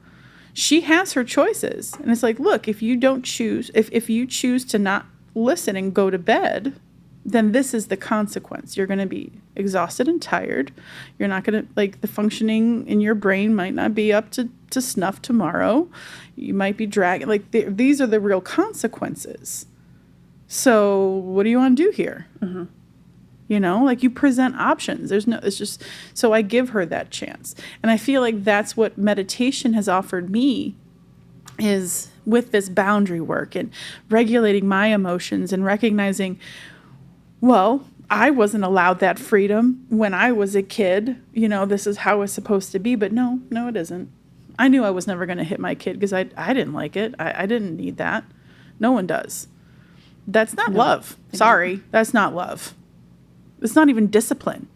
she has her choices. And it's like, look, if you don't choose, if you choose to not listen and go to bed, then this is the consequence. You're going to be exhausted and tired. You're not going to, like, the functioning in your brain might not be up to snuff tomorrow. You might be dragging, like, these are the real consequences. So what do you want to do here? Mm-hmm. You know, like, you present options. It's just, so I give her that chance. And I feel like that's what meditation has offered me, is with this boundary work and regulating my emotions and recognizing, well, I wasn't allowed that freedom when I was a kid. You know, this is how it's supposed to be. But no, it isn't. I knew I was never going to hit my kid because I didn't like it. I didn't need that. No one does. That's not love. Sorry. That's not love. It's not even discipline.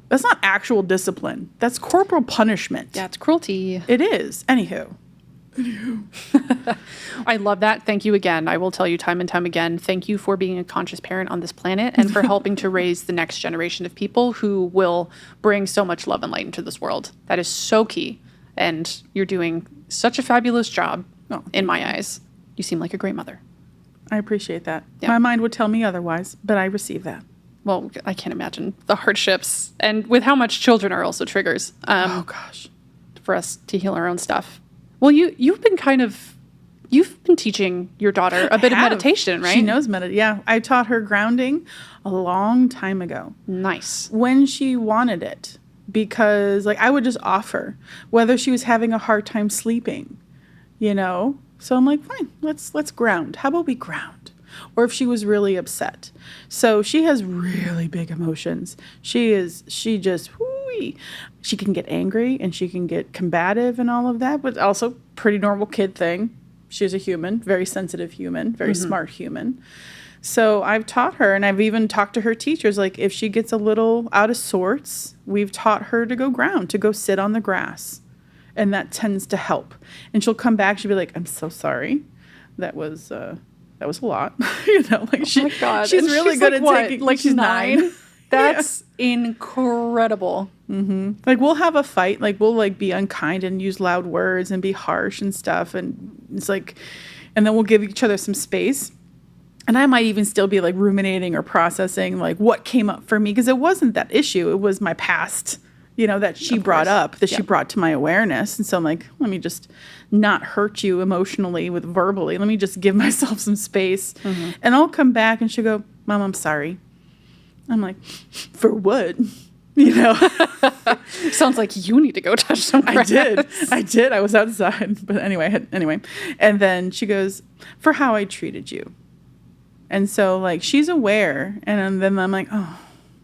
That's not actual discipline. That's corporal punishment. Yeah, it's cruelty. It is. Anywho. I love that. Thank you again. I will tell you time and time again, thank you for being a conscious parent on this planet and for helping to raise the next generation of people who will bring so much love and light into this world. That is so key. And you're doing such a fabulous job in my eyes. You seem like a great mother. I appreciate that. Yeah. My mind would tell me otherwise, but I receive that. Well, I can't imagine the hardships and with how much children are also triggers for us to heal our own stuff. Well, you've been teaching your daughter a bit of meditation, right? She knows meditation. Yeah, I taught her grounding a long time ago. Nice. When she wanted it, because, like, I would just offer whether she was having a hard time sleeping, you know. So I'm like, fine, let's ground. How about we ground? Or if she was really upset. So she has really big emotions. She just, whoo-wee. She can get angry and she can get combative and all of that, but also pretty normal kid thing. She's a human, very sensitive human, very smart human. So I've taught her, and I've even talked to her teachers, like, if she gets a little out of sorts, we've taught her to go ground, to go sit on the grass. And that tends to help. And she'll come back, she'll be like, I'm so sorry. That was a lot. You know, like, oh my God. She's and really she's good like, at what? taking, like, she's 9. That's yeah. incredible. Mm-hmm. Like, we'll have a fight, like, we'll, like, be unkind and use loud words and be harsh and stuff. And it's like, and then we'll give each other some space. And I might even still be, like, ruminating or processing, like, what came up for me. Because it wasn't that issue. It was my past, you know, that she brought up, that she brought to my awareness. And so I'm like, let me just not hurt you emotionally with verbally. Let me just give myself some space. Mm-hmm. And I'll come back and she'll go, Mom, I'm sorry. I'm like, for what? You know? Sounds like you need to go touch some grass. I did. I was outside. But anyway. And then she goes, for how I treated you. And so, like, she's aware. And then I'm like, oh,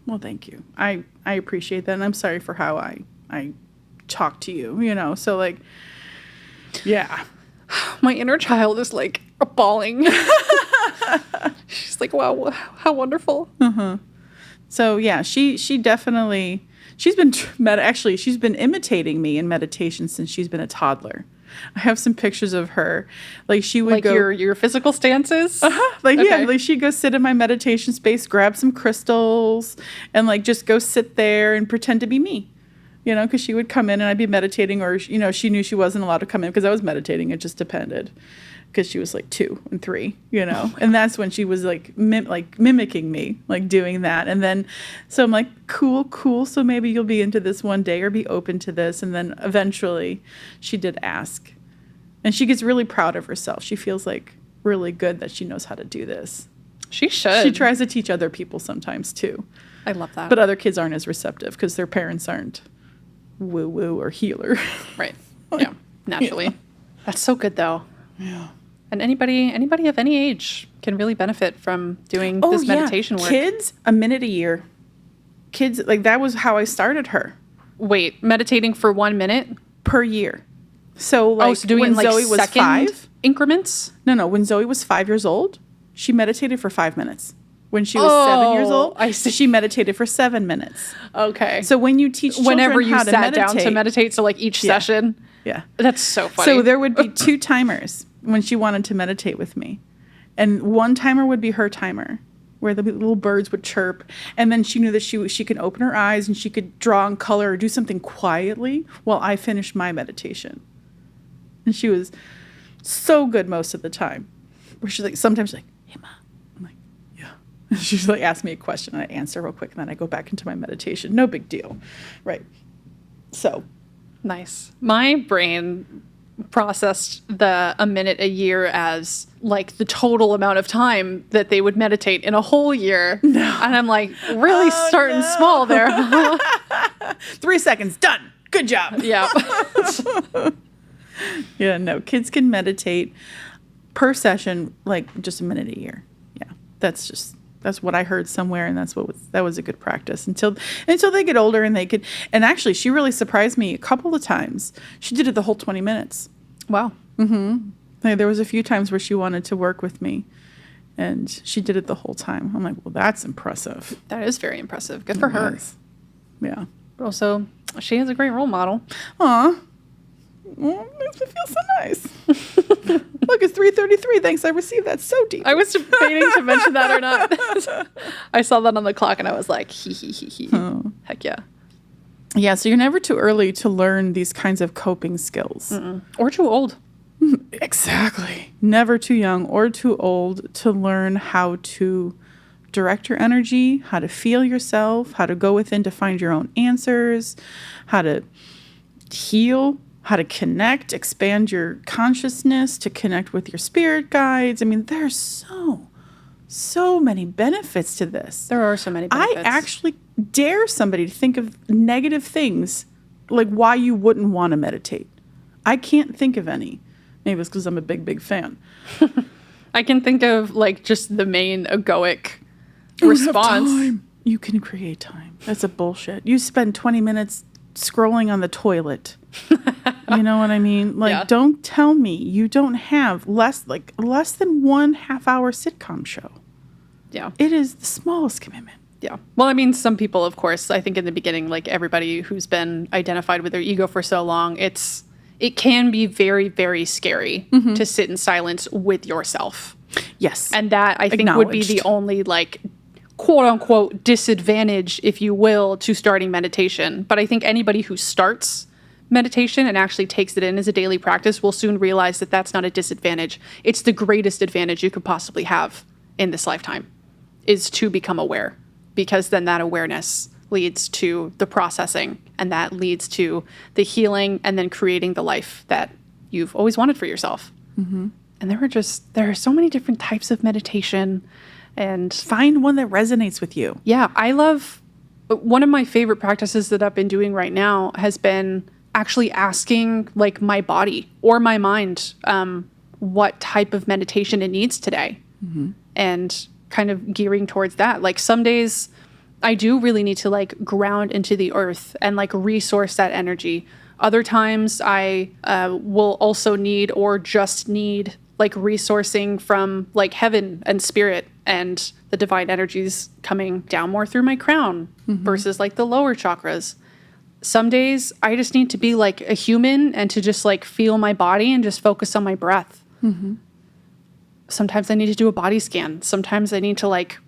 well, thank you. I appreciate that. And I'm sorry for how I talked to you, you know? So, like, yeah. My inner child is, like, bawling. She's like, wow, how wonderful. Uh-huh. So, yeah, she definitely, she's been imitating me in meditation since she's been a toddler. I have some pictures of her. Like, she would go... your physical stances? Like, okay. Yeah, like, she'd go sit in my meditation space, grab some crystals, and, like, just go sit there and pretend to be me. You know, because she would come in and I'd be meditating, or, you know, she knew she wasn't allowed to come in because I was meditating. It just depended. Because she was, like, 2 and 3, you know. And that's when she was, like, mimicking me, like, doing that. And then, so I'm like, cool. So maybe you'll be into this one day or be open to this. And then eventually she did ask. And she gets really proud of herself. She feels, like, really good that she knows how to do this. She should. She tries to teach other people sometimes, too. I love that. But other kids aren't as receptive because their parents aren't woo-woo or healer. Right. Yeah. Naturally. Yeah. That's so good, though. Yeah. And anybody of any age can really benefit from doing this meditation work. Kids, a minute a year. Kids, like, that was how I started her. Wait, meditating for 1 minute? Per year. So, like, so doing when it, like, Zoe was 5 increments? No. When Zoe was 5 years old, she meditated for 5 minutes. When she was 7 years old, I see. She meditated for 7 minutes. Okay. So when you teach children whenever you how to sat meditate, down to meditate, so, like, each session. Yeah. That's so funny. So there would be 2 timers when she wanted to meditate with me. And one timer would be her timer, where the little birds would chirp. And then she knew that she could open her eyes and she could draw and color or do something quietly while I finished my meditation. And she was so good most of the time. Where she's like, sometimes she's like, hey, Ma. I'm like, yeah. And she's like, ask me a question, and I answer real quick, and then I go back into my meditation. No big deal. Right. So. Nice. My brain processed a minute a year as like the total amount of time that they would meditate in a whole year. No. And I'm like, really starting small there. 3 seconds, done. Good job. Yeah. Yeah, no, kids can meditate per session like just a minute a year. Yeah, that's what I heard somewhere, and that was a good practice until they get older and they could. And actually, she really surprised me a couple of times. She did it the whole 20 minutes. Wow. Mm-hmm. Like, there was a few times where she wanted to work with me, and she did it the whole time. I'm like, well, that's impressive. That is very impressive. Good for her. Yeah. But also, she has a great role model. Aw. Well, makes me feel so nice. Look, it's 3:33. Thanks, I received that so deep. I was debating to mention that or not. I saw that on the clock and I was like, hee hee hee hee. Oh. Heck yeah. Yeah, so you're never too early to learn these kinds of coping skills. Mm-mm. Or too old. Exactly. Never too young or too old to learn how to direct your energy, how to feel yourself, how to go within to find your own answers, how to heal, how to connect, expand your consciousness, to connect with your spirit guides. I mean, there's so many benefits to this. There are so many benefits. I actually dare somebody to think of negative things, like why you wouldn't want to meditate. I can't think of any. Maybe it's because I'm a big fan. I can think of like just the main egoic response. Time. You can create time. That's a bullshit. You spend 20 minutes scrolling on the toilet. You know what I mean? Like, yeah. Don't tell me you don't have less than 1 half-hour sitcom show. Yeah. It is the smallest commitment. Yeah. Well, I mean, some people, of course, I think in the beginning, like everybody who's been identified with their ego for so long, it can be very, very scary to sit in silence with yourself. Yes. And that, I think, would be the only, like, quote-unquote disadvantage, if you will, to starting meditation. But I think anybody who starts meditation and actually takes it in as a daily practice will soon realize that that's not a disadvantage. It's the greatest advantage you could possibly have in this lifetime, is to become aware, because then that awareness leads to the processing, and that leads to the healing, and then creating the life that you've always wanted for yourself. Mm-hmm. And there are so many different types of meditation, and find one that resonates with you. Yeah, I love, one of my favorite practices that I've been doing right now has been actually asking like my body or my mind what type of meditation it needs today, and kind of gearing towards that. Like some days I do really need to like ground into the earth and like resource that energy. Other times I will also need or just need like resourcing from like heaven and spirit and the divine energies coming down more through my crown versus like the lower chakras. Some days I just need to be like a human and to just like feel my body and just focus on my breath. Sometimes I need to do a body scan. Sometimes I need to like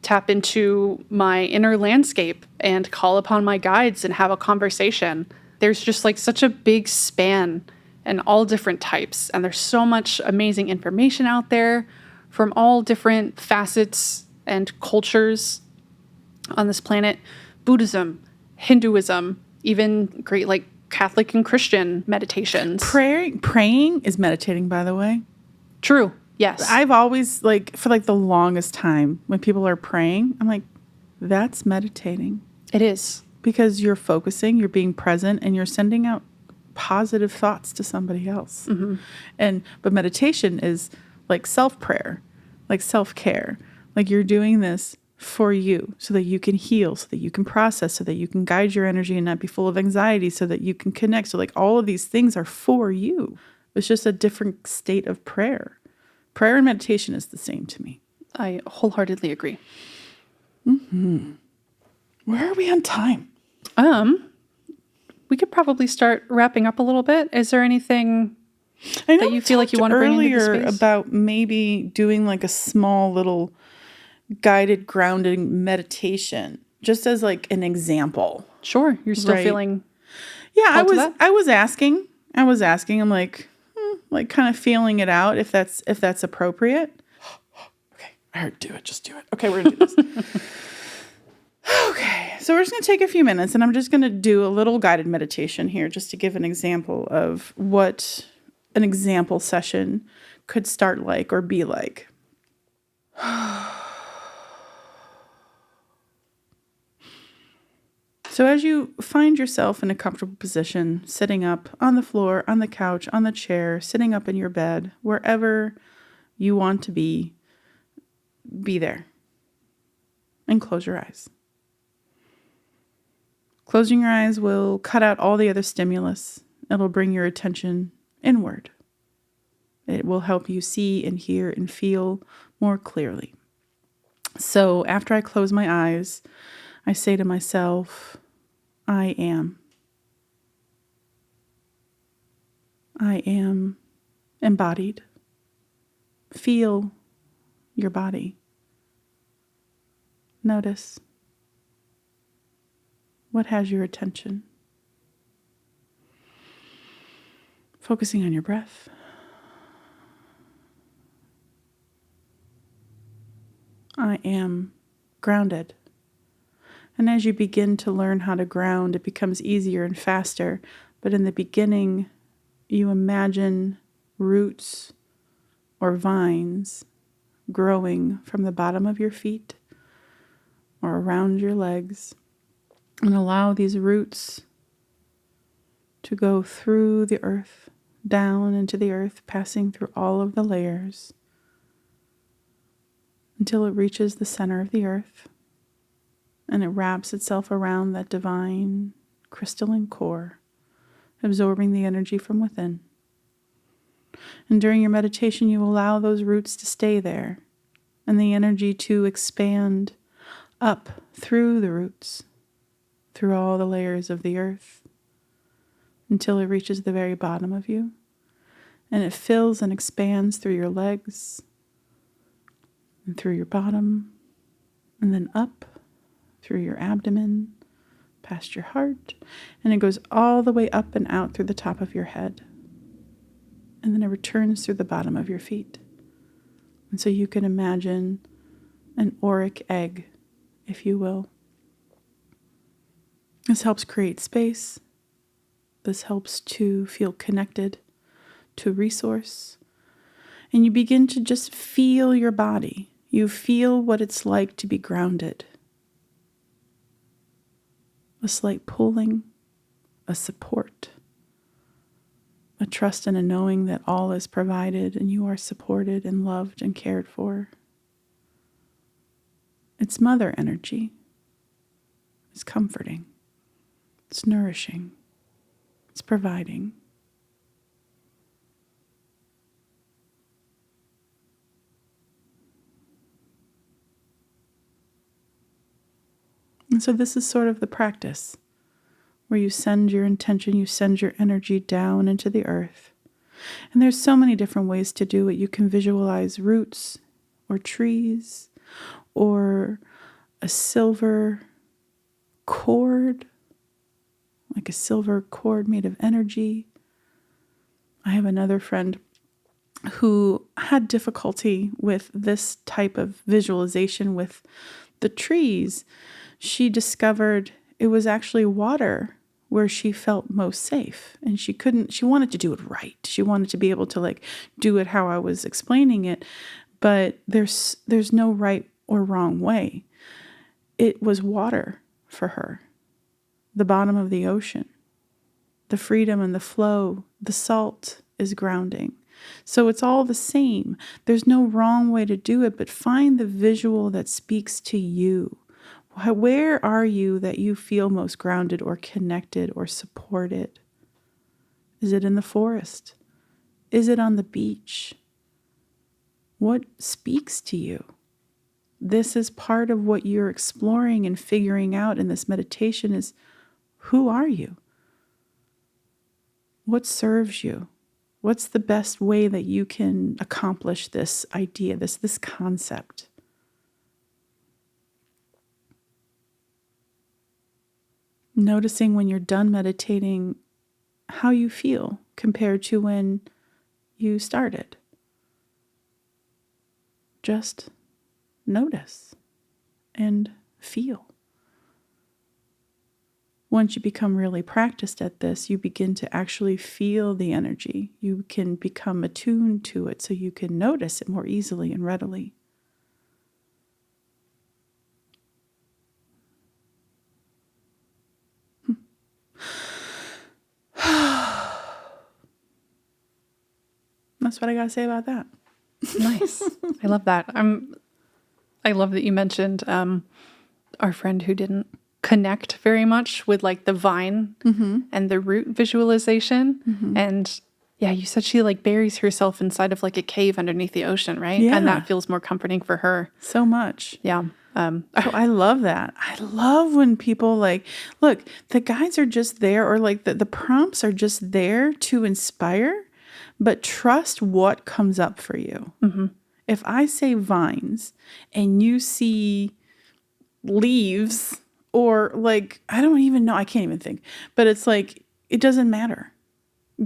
tap into my inner landscape and call upon my guides and have a conversation. There's just like such a big span and all different types. And there's so much amazing information out there from all different facets and cultures on this planet. Buddhism, Hinduism, even great like Catholic and Christian meditations. Praying is meditating, by the way. True. Yes. I've always like, for like the longest time when people are praying, I'm like, that's meditating. It is. Because you're focusing, you're being present, and you're sending out positive thoughts to somebody else. But meditation is like self-prayer, like self-care. Like you're doing this for you so that you can heal, so that you can process, so that you can guide your energy and not be full of anxiety, so that you can connect. So like all of these things are for you. It's just a different state of prayer. Prayer and meditation is the same to me. I wholeheartedly agree. Where are we on time? We could probably start wrapping up a little bit. Is there anything that you feel like you want to bring into the space? About maybe doing like a small little guided grounding meditation, just as like an example. Sure. You're still feeling. Yeah, I was asking. I'm like, like kind of feeling it out if that's appropriate. Okay, I heard do it, just do it. Okay, we're gonna do this. Okay, so we're just gonna take a few minutes and I'm just gonna do a little guided meditation here just to give an example of what an example session could start like or be like. So as you find yourself in a comfortable position, sitting up on the floor, on the couch, on the chair, sitting up in your bed, wherever you want to be there. And close your eyes. Closing your eyes will cut out all the other stimulus. It'll bring your attention inward. It will help you see and hear and feel more clearly. So after I close my eyes, I say to myself, I am. I am embodied. Feel your body. Notice what has your attention. Focusing on your breath. I am grounded. And as you begin to learn how to ground, it becomes easier and faster. But in the beginning, you imagine roots or vines growing from the bottom of your feet or around your legs. And allow these roots to go through the earth, down into the earth, passing through all of the layers until it reaches the center of the earth. And it wraps itself around that divine crystalline core, absorbing the energy from within. And during your meditation, you allow those roots to stay there and the energy to expand up through the roots, through all the layers of the earth, until it reaches the very bottom of you. And it fills and expands through your legs and through your bottom, and then up through your abdomen, past your heart, and it goes all the way up and out through the top of your head. And then it returns through the bottom of your feet. And so you can imagine an auric egg, if you will. This helps create space. This helps to feel connected to a resource. And you begin to just feel your body. You feel what it's like to be grounded. A slight pulling, a support, a trust and a knowing that all is provided and you are supported and loved and cared for. It's mother energy. It's comforting. It's nourishing. It's providing. And so this is sort of the practice where you send your intention, you send your energy down into the earth. And there's so many different ways to do it. You can visualize roots or trees or a silver cord, like a silver cord made of energy. I have another friend who had difficulty with this type of visualization with the trees. She discovered it was actually water where she felt most safe. And she wanted to do it right. She wanted to be able to do it how I was explaining it. But there's no right or wrong way. It was water for her. The bottom of the ocean. The freedom and the flow. The salt is grounding. So it's all the same. There's no wrong way to do it, but find the visual that speaks to you. Where are you that you feel most grounded or connected or supported? Is it in the forest? Is it on the beach? What speaks to you? This is part of what you're exploring and figuring out in this meditation is, who are you? What serves you? What's the best way that you can accomplish this idea, this concept? Noticing when you're done meditating how you feel compared to when you started. Just notice and feel. Once you become really practiced at this, you begin to actually feel the energy. You can become attuned to it so you can notice it more easily and readily. That's what I got to say about that. Nice. I love that. I love that you mentioned our friend who didn't connect very much with like the vine and the root visualization. And yeah, you said she like buries herself inside of like a cave underneath the ocean, right? Yeah. And that feels more comforting for her. So much. Yeah. So I love that. I love when people like, look, the guides are just there, or like the prompts are just there to inspire, but trust what comes up for you. If I say vines and you see leaves, or like, I don't even know, I can't even think, but it's like, it doesn't matter.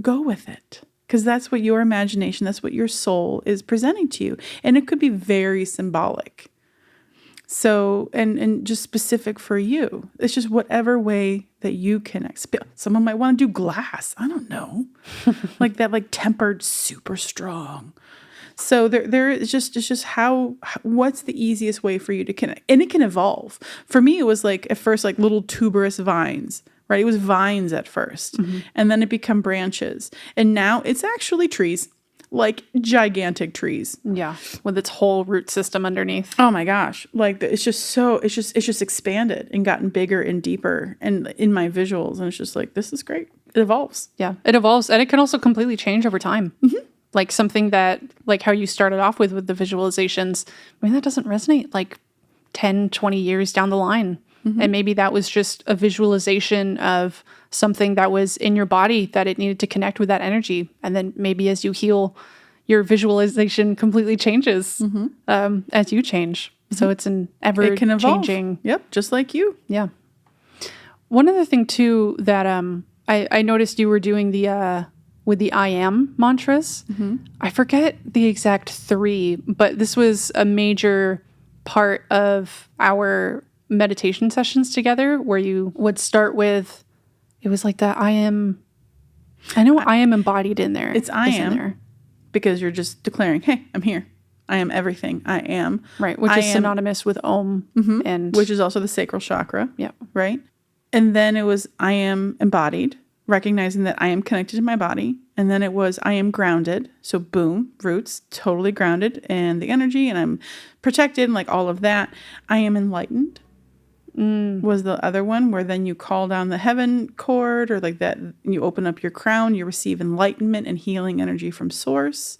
Go with it. Because that's what your imagination, that's what your soul is presenting to you. And it could be very symbolic. So, and just specific for you. It's just whatever way that you can. Someone might want to do glass. I don't know. Like that, like tempered, super strong. So there is just, it's just what's the easiest way for you to connect? And it can evolve. For me, it was like at first, like little tuberous vines, right? It was vines at first, and then it become branches. And now it's actually trees. Like gigantic trees. Yeah, with its whole root system underneath. Oh my gosh. Like it's just expanded and gotten bigger and deeper and in my visuals. And it's just like, this is great. It evolves. Yeah, it evolves. And it can also completely change over time. Like something that, like how you started off with the visualizations, I mean, that doesn't resonate like 10, 20 years down the line. And maybe that was just a visualization of something that was in your body that it needed to connect with that energy. And then maybe as you heal, your visualization completely changes as you change. So it's an ever changing. Yep, just like you. Yeah. One other thing too that I noticed you were doing with the I am mantras. I forget the exact 3, but this was a major part of our meditation sessions together, where you would start with, it was like that I am embodied in there. It's I am there. Because you're just declaring, hey, I'm here. I am everything. I am. Right, which is synonymous with Om. And which is also the sacral chakra. Yeah. Right? And then it was I am embodied, recognizing that I am connected to my body. And then it was I am grounded. So boom, roots, totally grounded in the energy, and I'm protected and like all of that. I am enlightened. Was the other one, where then you call down the heaven cord, or like that, you open up your crown, you receive enlightenment and healing energy from source.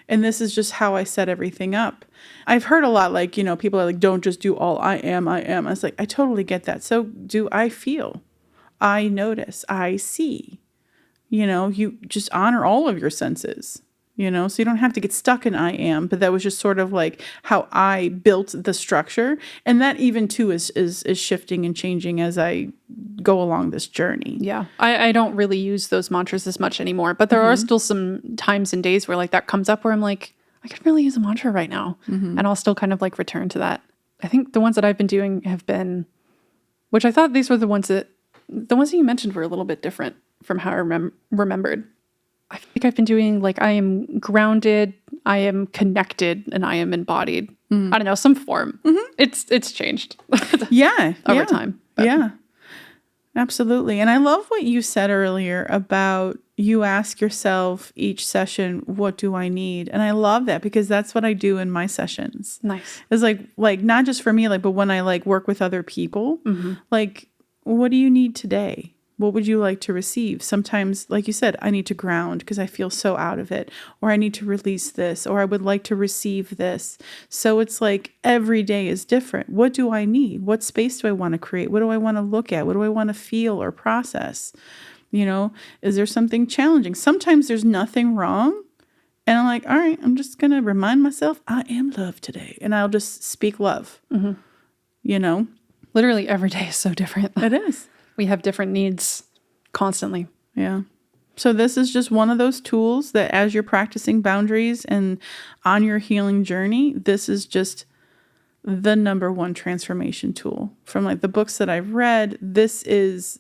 And this is just how I set everything up. I've heard a lot, like, people are like, don't just do all I am. I was like, I totally get that. So do I feel, I notice, I see, you just honor all of your senses. So you don't have to get stuck in I am, but that was just sort of like how I built the structure. And that even too is shifting and changing as I go along this journey. Yeah. I don't really use those mantras as much anymore, but there are still some times and days where like that comes up where I'm like, I could really use a mantra right now. And I'll still kind of like return to that. I think the ones that I've been doing have been, which I thought these were the ones that you mentioned were a little bit different from how I remembered. I think I've been doing like I am grounded, I am connected, and I am embodied. I don't know, some form. It's changed. Over time. But. Yeah, absolutely. And I love what you said earlier about you ask yourself each session, what do I need? And I love that, because that's what I do in my sessions. Nice. It's like not just for me, like, but when I like work with other people, like, what do you need today? What would you like to receive? Sometimes, like you said, I need to ground because I feel so out of it, or I need to release this, or I would like to receive this. So it's like every day is different. What do I need? What space do I want to create? What do I want to look at? What do I want to feel or process? Is there something challenging? Sometimes there's nothing wrong. And I'm like, all right, I'm just going to remind myself I am love today. And I'll just speak love, Literally every day is so different. It is. We have different needs constantly. Yeah. So this is just one of those tools that as you're practicing boundaries and on your healing journey, this is just the number one transformation tool. From like the books that I've read, this is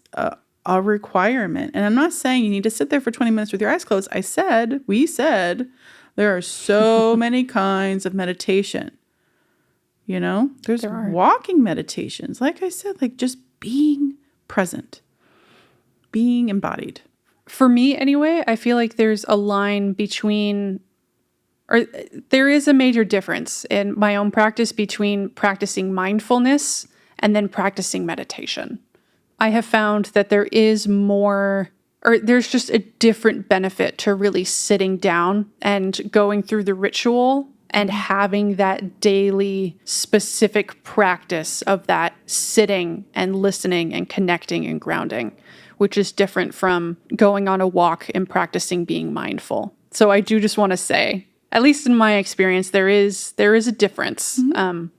a requirement. And I'm not saying you need to sit there for 20 minutes with your eyes closed. We said, there are so many kinds of meditation. You know, there's walking meditations. Like I said, like just being present, being embodied. For me, anyway, I feel like there's a line between, or there is a major difference in my own practice between practicing mindfulness and then practicing meditation. I have found that there is more, or there's just a different benefit to really sitting down and going through the ritual and having that daily specific practice of that sitting and listening and connecting and grounding, which is different from going on a walk and practicing being mindful. So I do just want to say, at least in my experience, there is a difference. And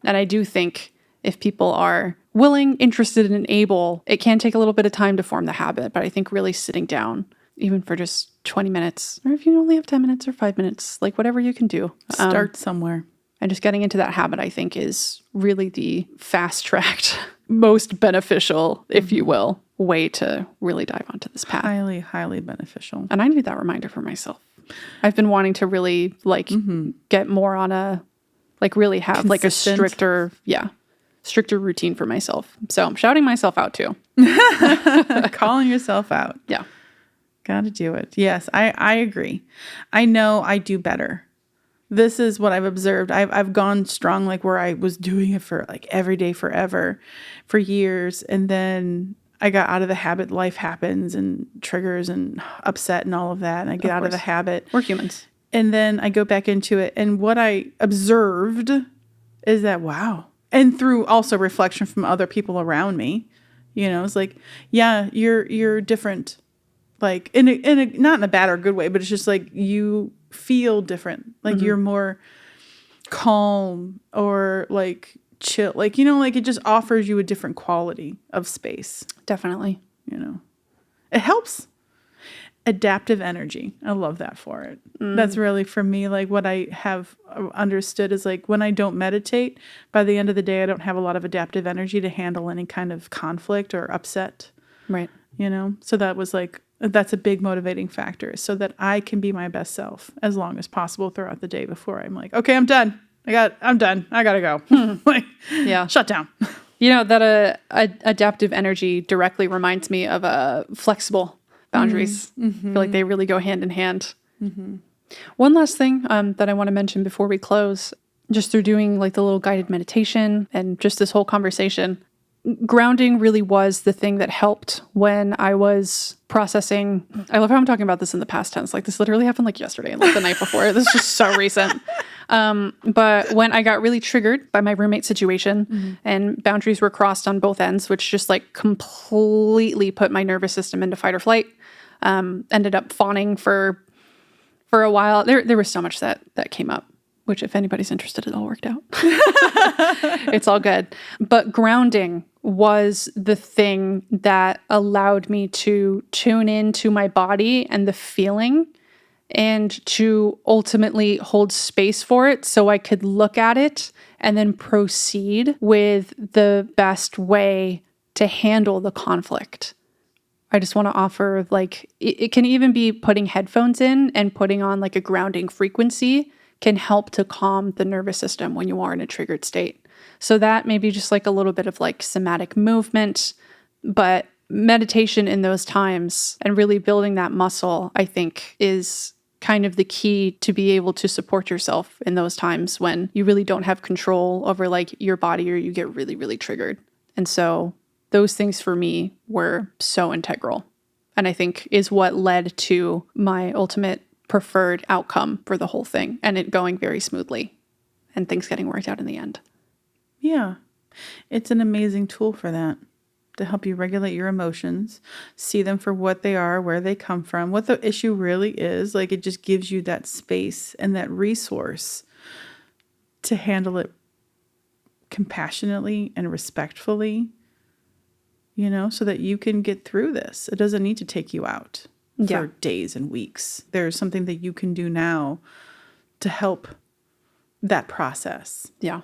I do think if people are willing, interested, and able, it can take a little bit of time to form the habit. But I think really sitting down, even for just 20 minutes, or if you only have 10 minutes or 5 minutes, like whatever you can do. Start somewhere. And just getting into that habit, I think, is really the fast-tracked, most beneficial, if you will, way to really dive onto this path. Highly, highly beneficial. And I need that reminder for myself. I've been wanting to really get more on a, really have consistent, like a stricter routine for myself. So I'm shouting myself out too. Calling yourself out. Yeah. Got to do it. Yes, I agree. I know I do better. This is what I've observed. I've gone strong, like where I was doing it for like every day forever for years. And then I got out of the habit. Life happens and triggers and upset and all of that. And I get out of the habit. We're humans. And then I go back into it. And what I observed is that, wow. And through also reflection from other people around me, you know, it's like, yeah, you're different. Like in a not in a bad or good way, but it's just like you feel different. Like you're more calm or like chill. Like, you know, like it just offers you a different quality of space. Definitely. You know, it helps. Adaptive energy. I love that for it. That's really for me, like what I have understood is like when I don't meditate, by the end of the day, I don't have a lot of adaptive energy to handle any kind of conflict or upset. Right. You know, so that was like, that's a big motivating factor so that I can be my best self as long as possible throughout the day before I'm like, okay, I'm done. I'm done. I gotta go. Like, yeah. Shut down. You know, that adaptive energy directly reminds me of flexible boundaries. I feel like they really go hand in hand. One last thing that I want to mention before we close, just through doing like the little guided meditation and just this whole conversation, grounding really was the thing that helped when I was processing. I love how I'm talking about this in the past tense. Like this literally happened like yesterday and like the night before. This is just so recent. But when I got really triggered by my roommate situation and boundaries were crossed on both ends, which just like completely put my nervous system into fight or flight, ended up fawning for a while. There was so much that came up, which if anybody's interested, it all worked out. It's all good. But grounding was the thing that allowed me to tune into my body and the feeling and to ultimately hold space for it so I could look at it and then proceed with the best way to handle the conflict. I just want to offer, like, it can even be putting headphones in and putting on like a grounding frequency can help to calm the nervous system when you are in a triggered state. So that may be just like a little bit of like somatic movement, but meditation in those times and really building that muscle, I think, is kind of the key to be able to support yourself in those times when you really don't have control over like your body or you get really, really triggered. And so those things for me were so integral, and I think is what led to my ultimate preferred outcome for the whole thing and it going very smoothly and things getting worked out in the end. Yeah. It's an amazing tool for that, to help you regulate your emotions, see them for what they are, where they come from, what the issue really is. Like it just gives you that space and that resource to handle it compassionately and respectfully, you know, so that you can get through this. It doesn't need to take you out. for days and weeks. There's something that you can do now to help that process. Yeah.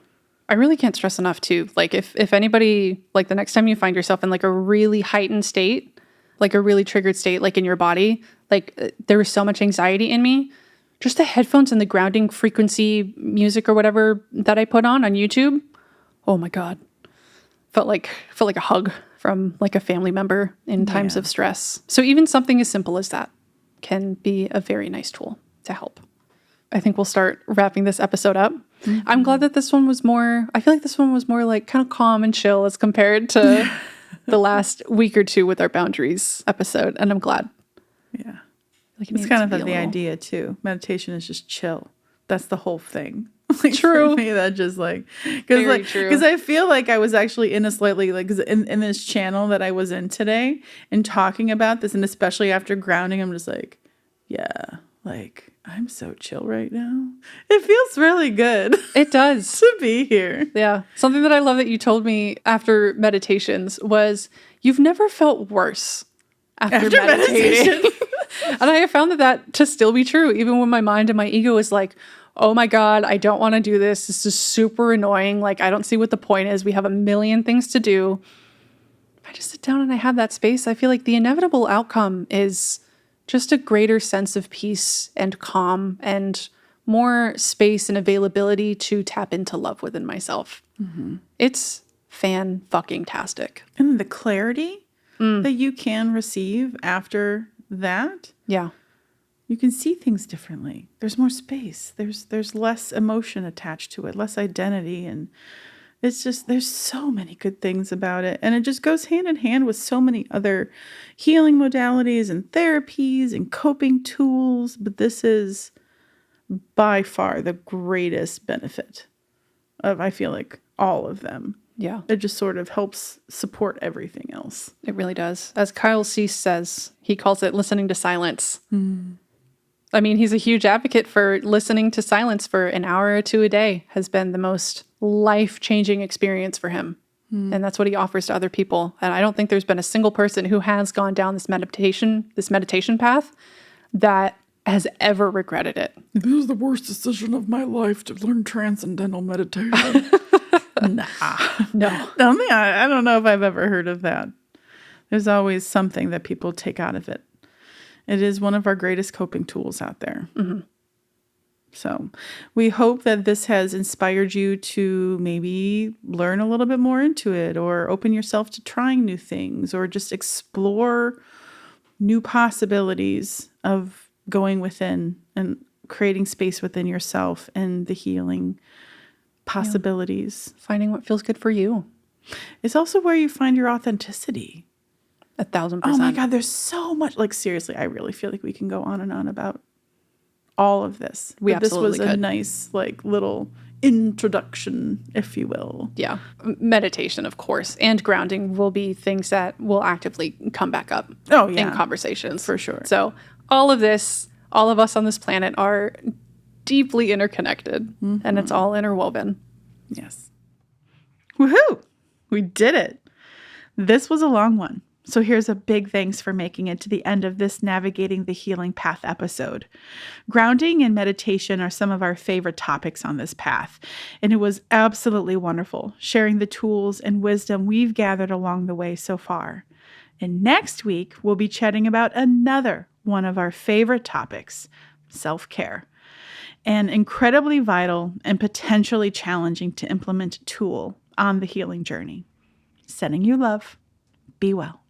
I really can't stress enough too. Like if anybody, like the next time you find yourself in like a really heightened state, like a really triggered state, like in your body, like there was so much anxiety in me, just the headphones and the grounding frequency music or whatever that I put on YouTube. Oh my God. Felt like a hug from like a family member in times of stress. So even something as simple as that can be a very nice tool to help. I think we'll start wrapping this episode up. Mm-hmm. I'm glad that this one was more, I feel like this one was more like kind of calm and chill as compared to the last week or two with our boundaries episode. And I'm glad. Yeah. Like it's kind of the idea too. Meditation is just chill. That's the whole thing. Like true. For me, that just because I feel like I was actually in a slightly like in this channel that I was in today and talking about this, and especially after grounding, I'm just like, yeah, like I'm so chill right now. It feels really good. It does to be here. Yeah. Something that I love that you told me after meditations was you've never felt worse after meditating. And I have found that to still be true, even when my mind and my ego is like, oh my God, I don't want to do this. This is super annoying. Like, I don't see what the point is. We have a million things to do. If I just sit down and I have that space, I feel like the inevitable outcome is just a greater sense of peace and calm and more space and availability to tap into love within myself. Mm-hmm. It's fan-fucking-tastic. And the clarity that you can receive after that. Yeah. You can see things differently. There's more space. There's less emotion attached to it, less identity. And it's just, there's so many good things about it. And it just goes hand in hand with so many other healing modalities and therapies and coping tools. But this is by far the greatest benefit of, I feel like, all of them. Yeah. It just sort of helps support everything else. It really does. As Kyle Cease says, he calls it listening to silence. Mm. I mean, he's a huge advocate for listening to silence for an hour or two a day has been the most life-changing experience for him. Mm. And that's what he offers to other people. And I don't think there's been a single person who has gone down this meditation path that has ever regretted it. This was the worst decision of my life to learn transcendental meditation. No. I don't know if I've ever heard of that. There's always something that people take out of it. It is one of our greatest coping tools out there. Mm-hmm. So we hope that this has inspired you to maybe learn a little bit more into it or open yourself to trying new things or just explore new possibilities of going within and creating space within yourself and the healing possibilities. Yeah. Finding what feels good for you. It's also where you find your authenticity. 1,000%. Oh my God, there's so much. Like, seriously, I really feel like we can go on and on about all of this. We absolutely This was a nice, like, little introduction, if you will. Yeah. Meditation, of course, and grounding will be things that will actively come back up in conversations. For sure. So all of this, all of us on this planet are deeply interconnected, and it's all interwoven. Yes. Woohoo! We did it. This was a long one. So here's a big thanks for making it to the end of this Navigating the Healing Path episode. Grounding and meditation are some of our favorite topics on this path, and it was absolutely wonderful sharing the tools and wisdom we've gathered along the way so far. And next week, we'll be chatting about another one of our favorite topics, self-care, an incredibly vital and potentially challenging to implement tool on the healing journey. Sending you love. Be well.